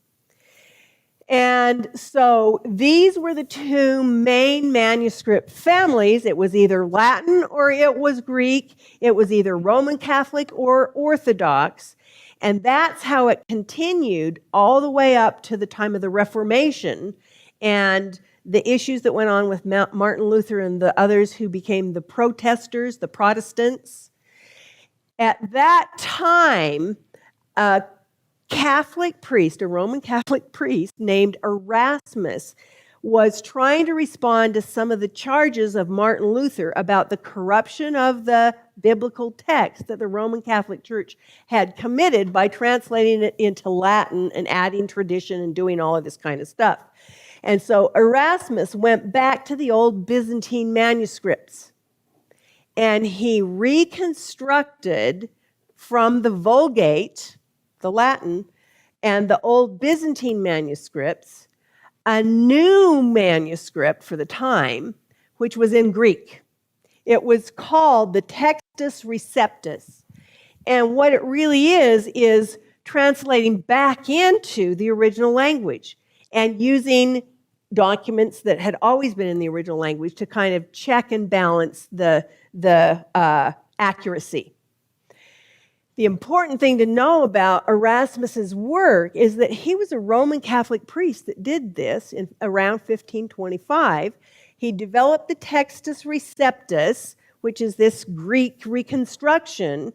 And so these were the two main manuscript families. It was either Latin or it was Greek. It was either Roman Catholic or Orthodox. And that's how it continued all the way up to the time of the Reformation and the issues that went on with Martin Luther and the others who became the protesters, the Protestants. At that time, a Catholic priest, a Roman Catholic priest named Erasmus, was trying to respond to some of the charges of Martin Luther about the corruption of the biblical text that the Roman Catholic Church had committed by translating it into Latin and adding tradition and doing all of this kind of stuff. And so Erasmus went back to the old Byzantine manuscripts and he reconstructed from the Vulgate, the Latin, and the old Byzantine manuscripts, a new manuscript for the time, which was in Greek. It was called the Textus Receptus. And what it really is translating back into the original language and using documents that had always been in the original language to kind of check and balance the accuracy. The important thing to know about Erasmus's work is that he was a Roman Catholic priest that did this in around 1525. He developed the Textus Receptus, which is this Greek reconstruction,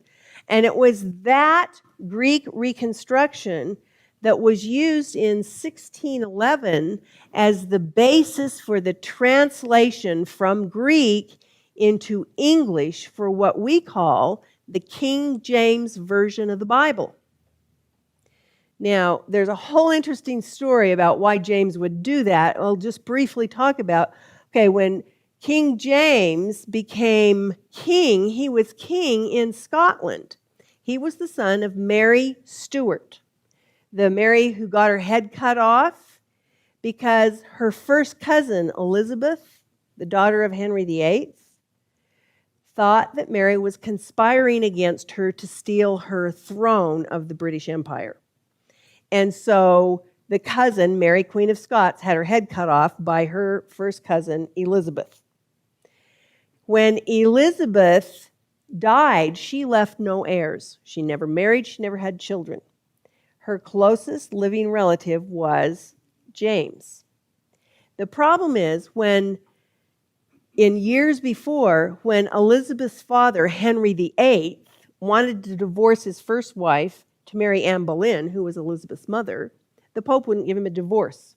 and it was that Greek reconstruction that was used in 1611 as the basis for the translation from Greek into English for what we call the King James Version of the Bible. Now, there's a whole interesting story about why James would do that. I'll just briefly talk about, when King James became king, he was king in Scotland. He was the son of Mary Stuart, the Mary who got her head cut off because her first cousin, Elizabeth, the daughter of Henry VIII, thought that Mary was conspiring against her to steal her throne of the British Empire. And so the cousin, Mary, Queen of Scots, had her head cut off by her first cousin, Elizabeth. When Elizabeth died, she left no heirs. She never married, she never had children. Her closest living relative was James. The problem is in years before, when Elizabeth's father, Henry VIII, wanted to divorce his first wife to marry Anne Boleyn, who was Elizabeth's mother, the Pope wouldn't give him a divorce.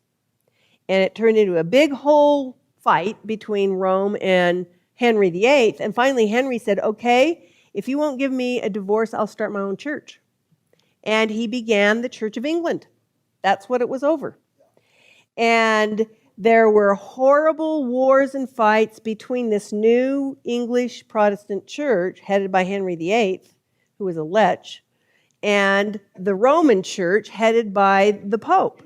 And it turned into a big whole fight between Rome and Henry VIII. And finally, Henry said, okay, if you won't give me a divorce, I'll start my own church. And he began the Church of England. That's what it was over. And there were horrible wars and fights between this new English Protestant church, headed by Henry VIII, who was a lech, and the Roman church, headed by the Pope.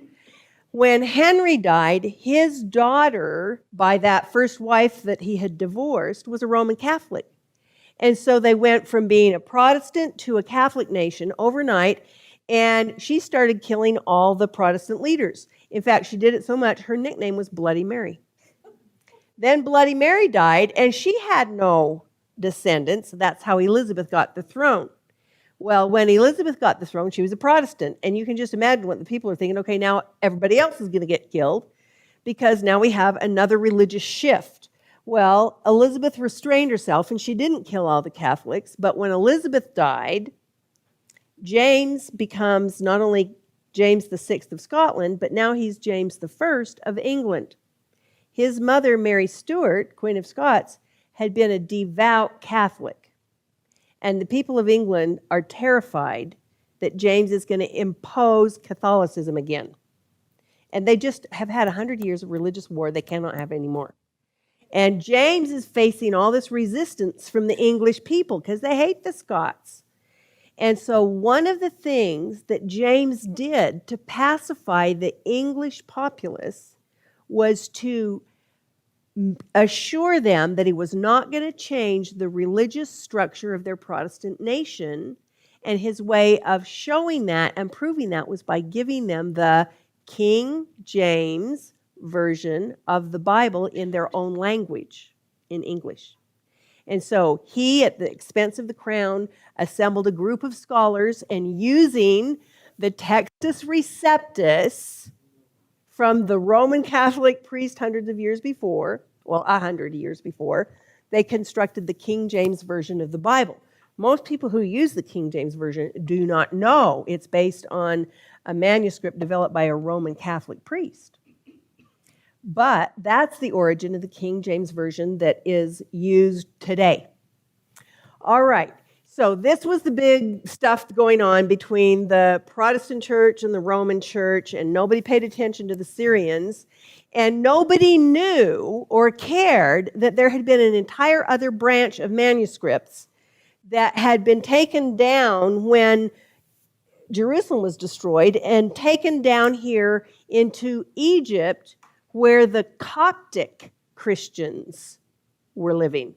When Henry died, his daughter, by that first wife that he had divorced, was a Roman Catholic. And so they went from being a Protestant to a Catholic nation overnight, and she started killing all the Protestant leaders. In fact, she did it so much, her nickname was Bloody Mary. Then Bloody Mary died, and she had no descendants. That's how Elizabeth got the throne. Well, when Elizabeth got the throne, she was a Protestant. And you can just imagine what the people are thinking, okay, now everybody else is going to get killed because now we have another religious shift. Well, Elizabeth restrained herself, and she didn't kill all the Catholics. But when Elizabeth died, James becomes not only James VI of Scotland, but now he's James I of England. His mother, Mary Stuart, Queen of Scots, had been a devout Catholic. And the people of England are terrified that James is going to impose Catholicism again. And they just have had 100 years of religious war they cannot have anymore. And James is facing all this resistance from the English people because they hate the Scots. And so one of the things that James did to pacify the English populace was to assure them that he was not going to change the religious structure of their Protestant nation. And his way of showing that and proving that was by giving them the King James version of the Bible in their own language, in English. And so he, at the expense of the crown, assembled a group of scholars, and using the Textus Receptus from the Roman Catholic priest hundreds of years before, 100 years before, they constructed the King James Version of the Bible. Most people who use the King James Version do not know it's based on a manuscript developed by a Roman Catholic priest. But that's the origin of the King James Version that is used today. All right, so this was the big stuff going on between the Protestant church and the Roman church, and nobody paid attention to the Syrians, and nobody knew or cared that there had been an entire other branch of manuscripts that had been taken down when Jerusalem was destroyed and taken down here into Egypt, where the Coptic Christians were living.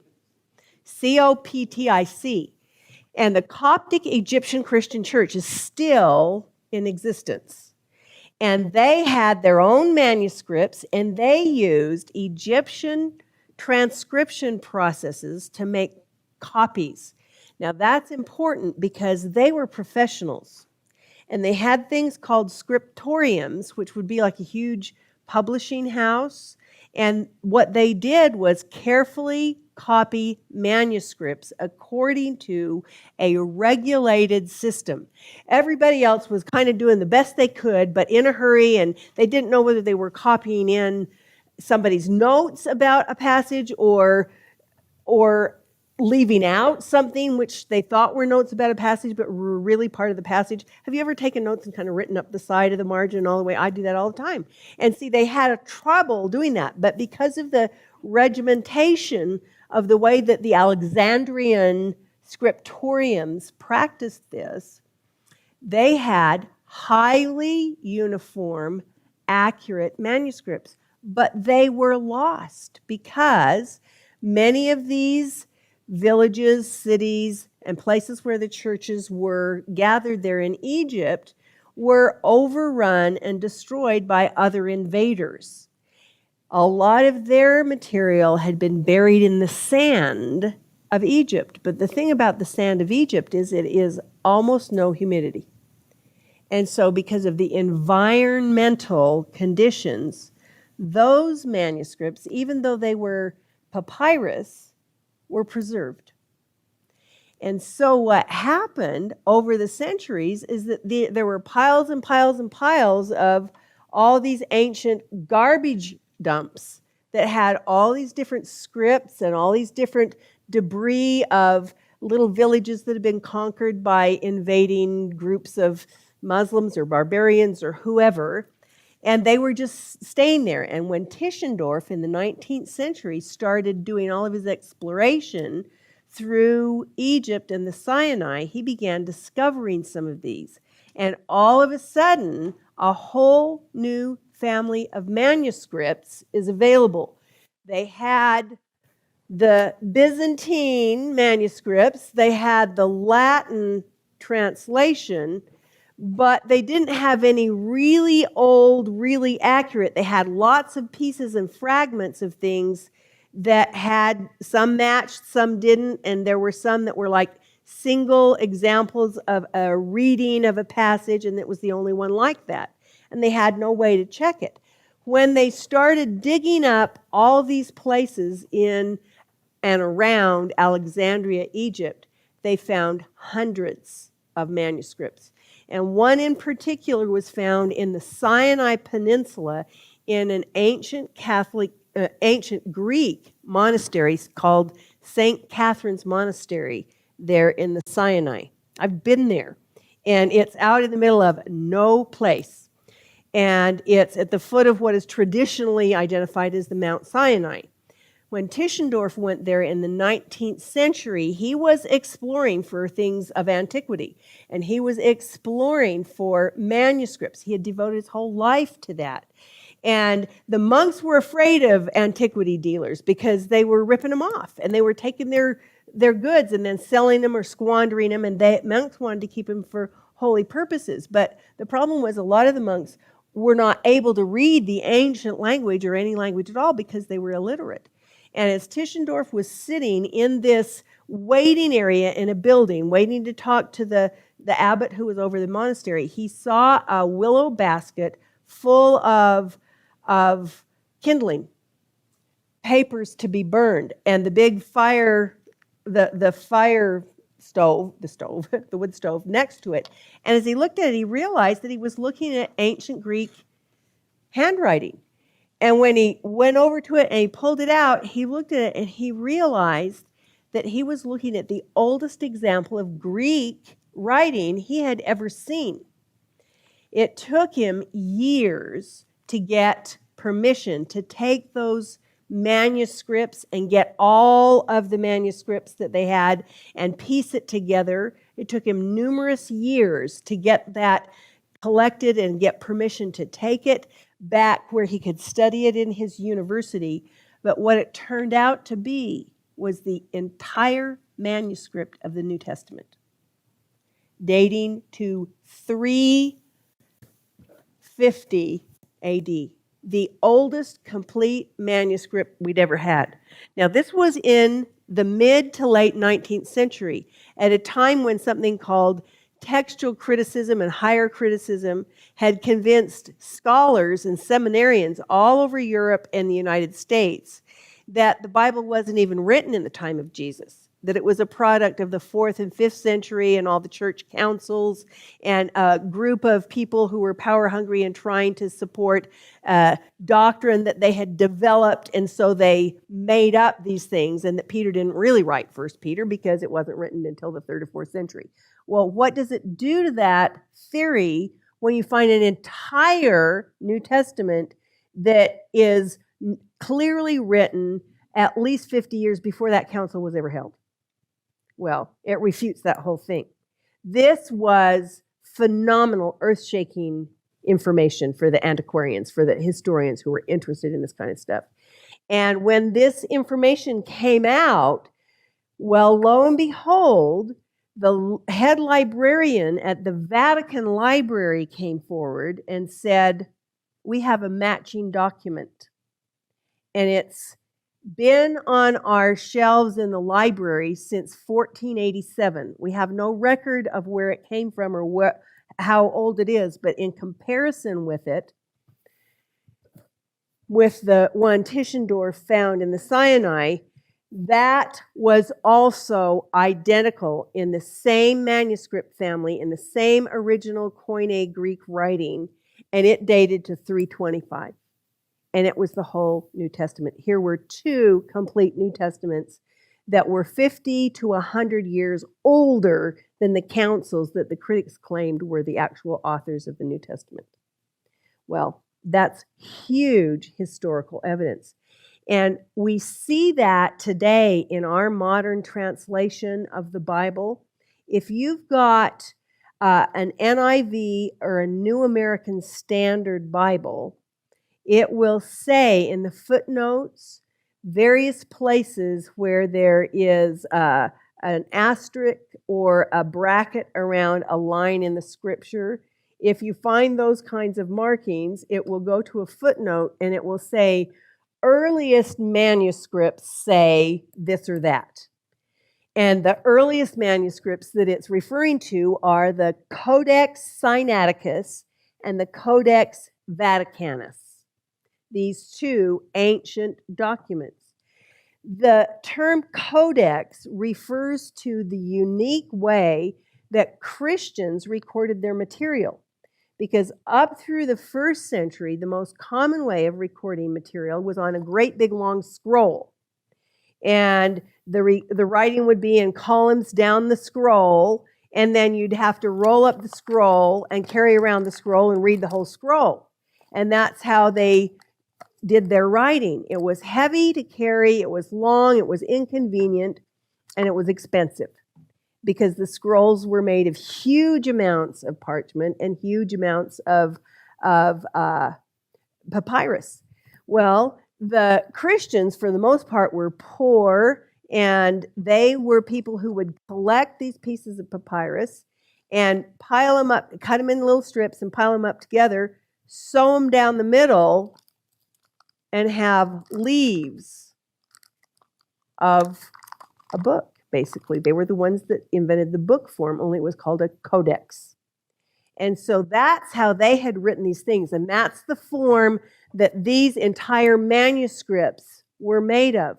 Coptic. And the Coptic Egyptian Christian Church is still in existence. And they had their own manuscripts, and they used Egyptian transcription processes to make copies. Now that's important because they were professionals. And they had things called scriptoriums, which would be like a huge publishing house. And what they did was carefully copy manuscripts according to a regulated system. Everybody else was kind of doing the best they could, but in a hurry, and they didn't know whether they were copying in somebody's notes about a passage or leaving out something which they thought were notes about a passage but were really part of the passage. Have you ever taken notes and kind of written up the side of the margin all the way? I do that all the time. And see, they had a trouble doing that, but because of the regimentation of the way that the Alexandrian scriptoriums practiced this, they had highly uniform, accurate manuscripts, but they were lost because many of these villages, cities, and places where the churches were gathered there in Egypt were overrun and destroyed by other invaders. A lot of their material had been buried in the sand of Egypt, but the thing about the sand of Egypt is it is almost no humidity. And so because of the environmental conditions, those manuscripts, even though they were papyrus, were preserved. And so what happened over the centuries is that there were piles and piles and piles of all these ancient garbage dumps that had all these different scripts and all these different debris of little villages that had been conquered by invading groups of Muslims or barbarians or whoever. And they were just staying there. And when Tischendorf in the 19th century started doing all of his exploration through Egypt and the Sinai, he began discovering some of these. And all of a sudden, a whole new family of manuscripts is available. They had the Byzantine manuscripts, they had the Latin translation, but they didn't have any really old, really accurate. They had lots of pieces and fragments of things that had some matched, some didn't, and there were some that were like single examples of a reading of a passage, and it was the only one like that. And they had no way to check it. When they started digging up all these places in and around Alexandria, Egypt, they found hundreds of manuscripts. And one in particular was found in the Sinai Peninsula in an ancient Greek monastery called St. Catherine's Monastery there in the Sinai. I've been there, and it's out in the middle of no place. And it's at the foot of what is traditionally identified as the Mount Sinai. When Tischendorf went there in the 19th century, he was exploring for things of antiquity, and he was exploring for manuscripts. He had devoted his whole life to that. And the monks were afraid of antiquity dealers because they were ripping them off and they were taking their goods and then selling them or squandering them, and monks wanted to keep them for holy purposes. But the problem was a lot of the monks were not able to read the ancient language or any language at all because they were illiterate. And as Tischendorf was sitting in this waiting area in a building, waiting to talk to the abbot who was over the monastery, he saw a willow basket full of kindling, papers to be burned, and the big fire, the fire stove, the wood stove next to it. And as he looked at it, he realized that he was looking at ancient Greek handwriting. And when he went over to it and he pulled it out, he looked at it and he realized that he was looking at the oldest example of Greek writing he had ever seen. It took him years to get permission to take those manuscripts and get all of the manuscripts that they had and piece it together. It took him numerous years to get that collected and get permission to take it back where he could study it in his university. But what it turned out to be was the entire manuscript of the New Testament, dating to 350 AD, the oldest complete manuscript we'd ever had. Now, this was in the mid to late 19th century, at a time when something called textual criticism and higher criticism had convinced scholars and seminarians all over Europe and the United States that the Bible wasn't even written in the time of Jesus, that it was a product of the 4th and 5th century and all the church councils and a group of people who were power hungry and trying to support doctrine that they had developed, and so they made up these things, and that Peter didn't really write 1 Peter because it wasn't written until the 3rd or 4th century. Well, what does it do to that theory when you find an entire New Testament that is clearly written at least 50 years before that council was ever held? Well, it refutes that whole thing. This was phenomenal, earth-shaking information for the antiquarians, for the historians who were interested in this kind of stuff. And when this information came out, well, lo and behold, the head librarian at the Vatican Library came forward and said, we have a matching document. And it's been on our shelves in the library since 1487. We have no record of where it came from or how old it is, but in comparison with it, with the one Tischendorf found in the Sinai, that was also identical in the same manuscript family, in the same original Koine Greek writing, and it dated to 325. And it was the whole New Testament. Here were two complete New Testaments that were 50 to 100 years older than the councils that the critics claimed were the actual authors of the New Testament. Well, that's huge historical evidence. And we see that today in our modern translation of the Bible. If you've got an NIV or a New American Standard Bible, it will say in the footnotes various places where there is an asterisk or a bracket around a line in the scripture. If you find those kinds of markings, it will go to a footnote and it will say, earliest manuscripts say this or that. And the earliest manuscripts that it's referring to are the Codex Sinaiticus and the Codex Vaticanus. These two ancient documents. The term codex refers to the unique way that Christians recorded their material, because up through the 1st century, the most common way of recording material was on a great big long scroll. And the writing would be in columns down the scroll, and then you'd have to roll up the scroll and carry around the scroll and read the whole scroll. And that's how they did their writing. It was heavy to carry, it was long, it was inconvenient, and it was expensive because the scrolls were made of huge amounts of parchment and huge amounts of papyrus. Well, the Christians, for the most part, were poor, and they were people who would collect these pieces of papyrus and pile them up, cut them in little strips and pile them up together, sew them down the middle, and have leaves of a book, basically. They were the ones that invented the book form, only it was called a codex. And so that's how they had written these things, and that's the form that these entire manuscripts were made of.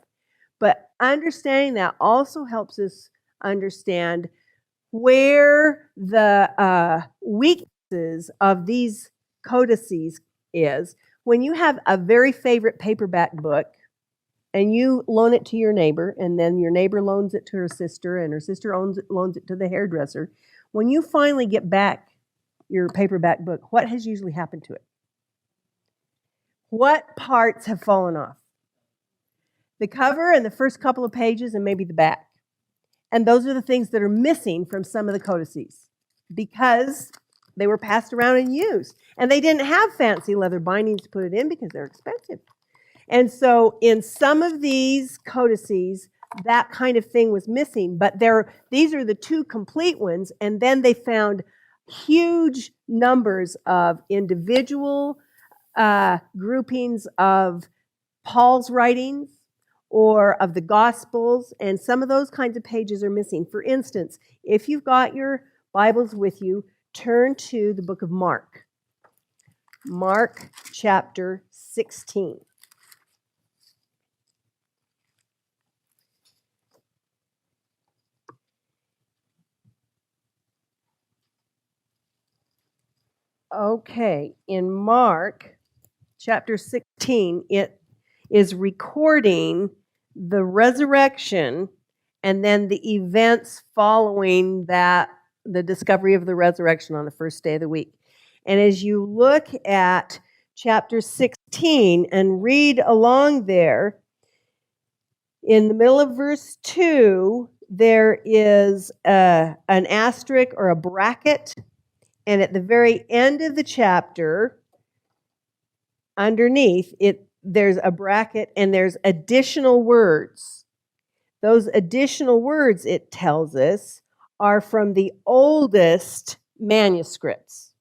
But understanding that also helps us understand where the weaknesses of these codices is. When you have a very favorite paperback book and you loan it to your neighbor, and then your neighbor loans it to her sister, and her sister loans it to the hairdresser, when you finally get back your paperback book, what has usually happened to it? What parts have fallen off? The cover and the first couple of pages and maybe the back. And those are the things that are missing from some of the codices because they were passed around and used. And they didn't have fancy leather bindings to put it in because they're expensive. And so in some of these codices, that kind of thing was missing. But these are the two complete ones. And then they found huge numbers of individual groupings of Paul's writings or of the Gospels, and some of those kinds of pages are missing. For instance, if you've got your Bibles with you, turn to the book of Mark. Mark chapter 16. Okay, in Mark chapter 16, it is recording the resurrection and then the events following that, the discovery of the resurrection on the first day of the week. And as you look at chapter 16 and read along there, in the middle of verse 2, there is an asterisk or a bracket. And at the very end of the chapter, underneath it, there's a bracket and there's additional words. Those additional words, it tells us, are from the oldest manuscripts.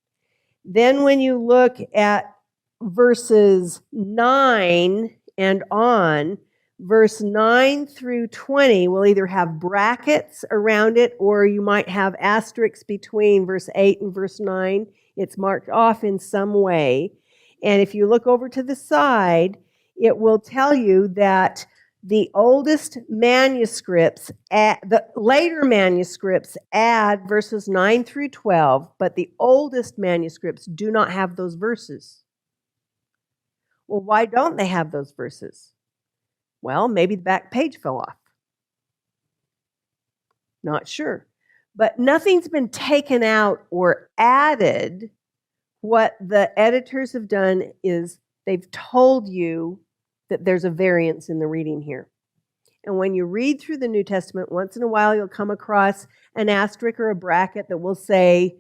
Then when you look at verses 9 and on, verse 9 through 20 will either have brackets around it or you might have asterisks between verse 8 and verse 9. It's marked off in some way. And if you look over to the side, it will tell you that the oldest manuscripts, the later manuscripts add verses 9 through 12, but the oldest manuscripts do not have those verses. Well, why don't they have those verses? Well, maybe the back page fell off. Not sure. But nothing's been taken out or added. What the editors have done is they've told you that there's a variance in the reading here. And when you read through the New Testament, once in a while you'll come across an asterisk or a bracket that will say,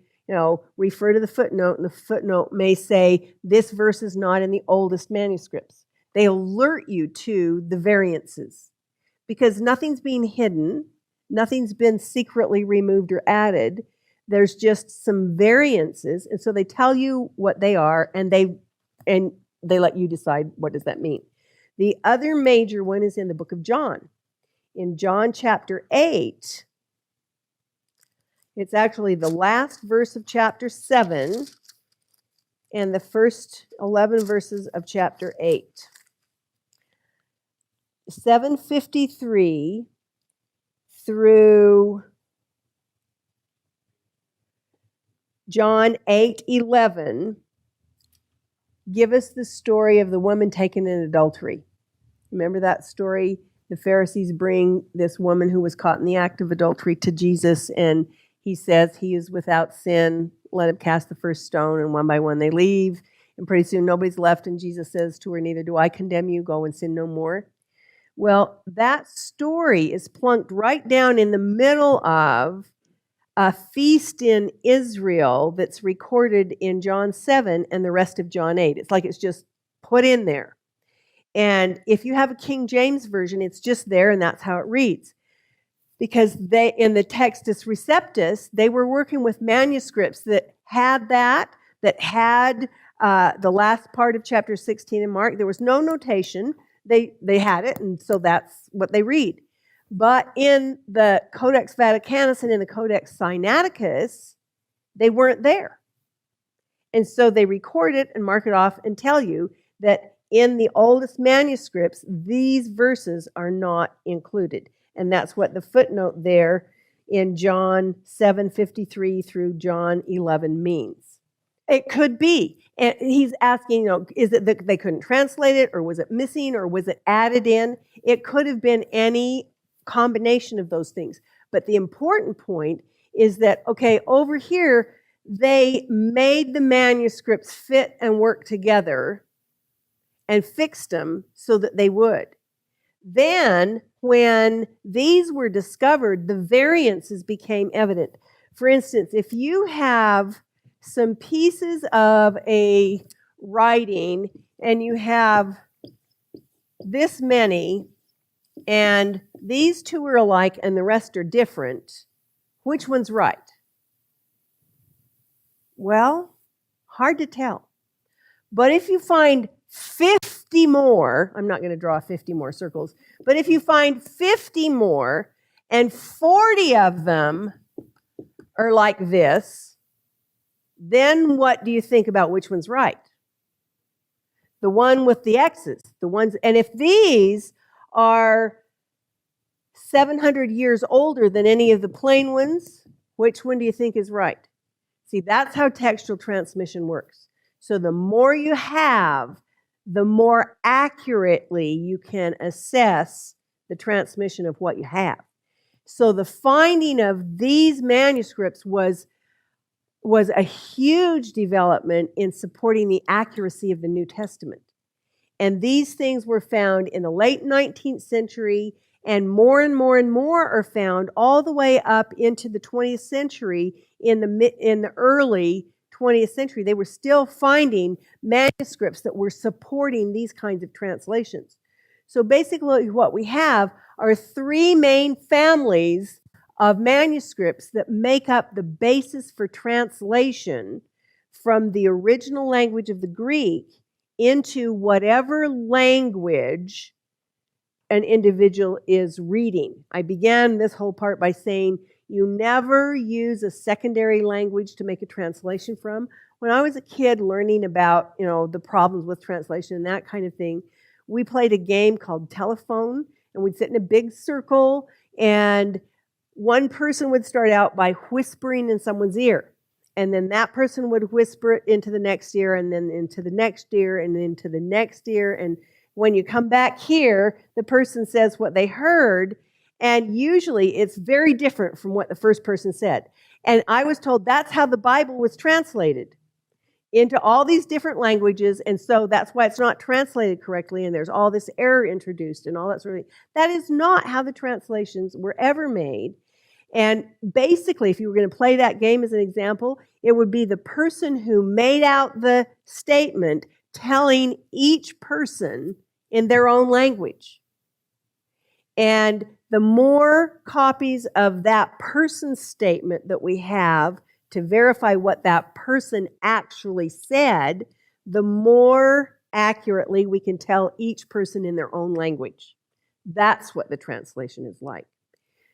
refer to the footnote, and the footnote may say, this verse is not in the oldest manuscripts. They alert you to the variances because nothing's being hidden, nothing's been secretly removed or added. There's just some variances, and so they tell you what they are, and they let you decide what does that mean. The other major one is in the book of John. In John chapter 8, it's actually the last verse of chapter 7 and the first 11 verses of chapter 8. 753 through John 8:11 give us the story of the woman taken in adultery. Remember that story? The Pharisees bring this woman who was caught in the act of adultery to Jesus, and he says he is without sin. Let him cast the first stone, and one by one they leave. And pretty soon nobody's left, and Jesus says to her, neither do I condemn you, go and sin no more. Well, that story is plunked right down in the middle of a feast in Israel that's recorded in John 7 and the rest of John 8. It's like it's just put in there. And if you have a King James version, it's just there, and that's how it reads. Because they, in the Textus Receptus, they were working with manuscripts that had had the last part of chapter 16 in Mark. There was no notation. They had it, and so that's what they read. But in the Codex Vaticanus and in the Codex Sinaiticus, they weren't there. And so they record it and mark it off and tell you that in the oldest manuscripts, these verses are not included. And that's what the footnote there in John 7:53 through John 11 means. It could be. And he's asking, is it that they couldn't translate it, or was it missing, or was it added in? It could have been any combination of those things. But the important point is that, okay, over here, they made the manuscripts fit and work together and fixed them so that they would. Then, when these were discovered, the variances became evident. For instance, if you have some pieces of a writing and you have this many, and these two are alike and the rest are different, which one's right? Well, hard to tell. But if you find 50 more, I'm not going to draw 50 more circles, but if you find 50 more and 40 of them are like this, then what do you think about which one's right? The one with the X's, the ones, and if these are 700 years older than any of the plain ones, which one do you think is right? See, that's how textual transmission works. So the more you have, the more accurately you can assess the transmission of what you have. So the finding of these manuscripts was a huge development in supporting the accuracy of the New Testament. And these things were found in the late 19th century, and more and more are found all the way up into the 20th century. In the early 20th century, they were still finding manuscripts that were supporting these kinds of translations. So basically what we have are three main families of manuscripts that make up the basis for translation from the original language of the Greek into whatever language an individual is reading. I began this whole part by saying you never use a secondary language to make a translation from. When I was a kid learning about, the problems with translation and that kind of thing, we played a game called telephone, and we'd sit in a big circle, and one person would start out by whispering in someone's ear, and then that person would whisper it into the next ear, and then into the next ear, and into the next ear, and when you come back here, the person says what they heard, and usually it's very different from what the first person said. And I was told that's how the Bible was translated into all these different languages, and so that's why it's not translated correctly, and there's all this error introduced and all that sort of thing. That is not how the translations were ever made. And basically, if you were going to play that game as an example, it would be the person who made out the statement telling each person in their own language. And the more copies of that person's statement that we have to verify what that person actually said, the more accurately we can tell each person in their own language. That's what the translation is like.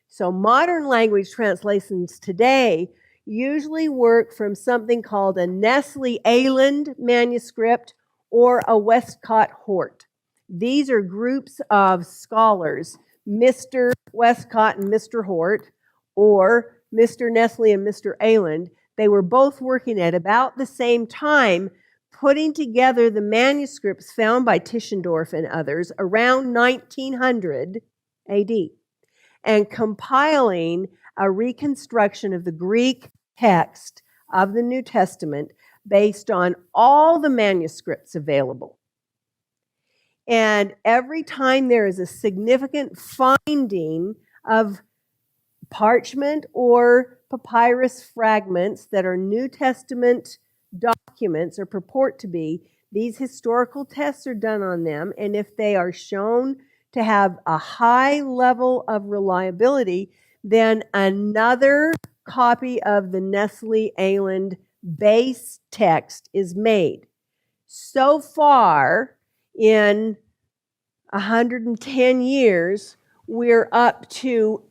So modern language translations today usually work from something called a Nestle Aland manuscript or a Westcott Hort. These are groups of scholars, Mr. Westcott and Mr. Hort, or Mr. Nestle and Mr. Aland. They were both working at about the same time, putting together the manuscripts found by Tischendorf and others around 1900 AD, and compiling a reconstruction of the Greek text of the New Testament based on all the manuscripts available. And every time there is a significant finding of parchment or papyrus fragments that are New Testament documents or purport to be, these historical tests are done on them, and if they are shown to have a high level of reliability, then another copy of the Nestle Aland base text is made. So far, in 110 years, we're up to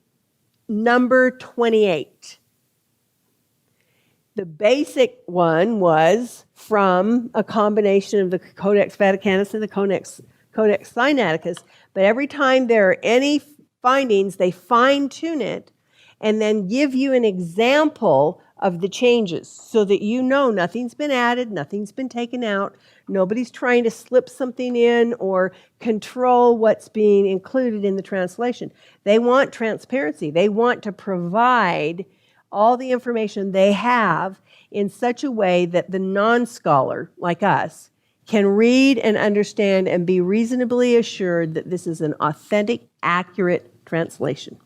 number 28. The basic one was from a combination of the Codex Vaticanus and the Codex Sinaiticus, but every time there are any findings, they fine-tune it and then give you an example of the changes so that you know nothing's been added, nothing's been taken out, nobody's trying to slip something in or control what's being included in the translation. They want transparency. They want to provide all the information they have in such a way that the non-scholar, like us, can read and understand and be reasonably assured that this is an authentic, accurate translation.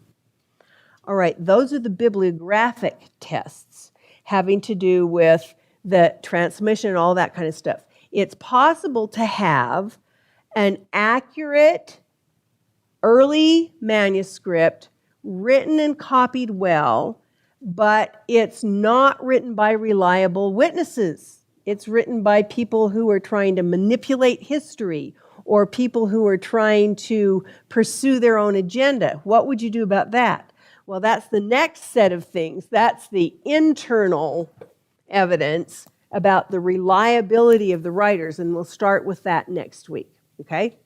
All right, those are the bibliographic tests having to do with the transmission and all that kind of stuff. It's possible to have an accurate early manuscript written and copied well, but it's not written by reliable witnesses. It's written by people who are trying to manipulate history or people who are trying to pursue their own agenda. What would you do about that? Well, that's the next set of things. That's the internal evidence about the reliability of the writers, and we'll start with that next week, okay?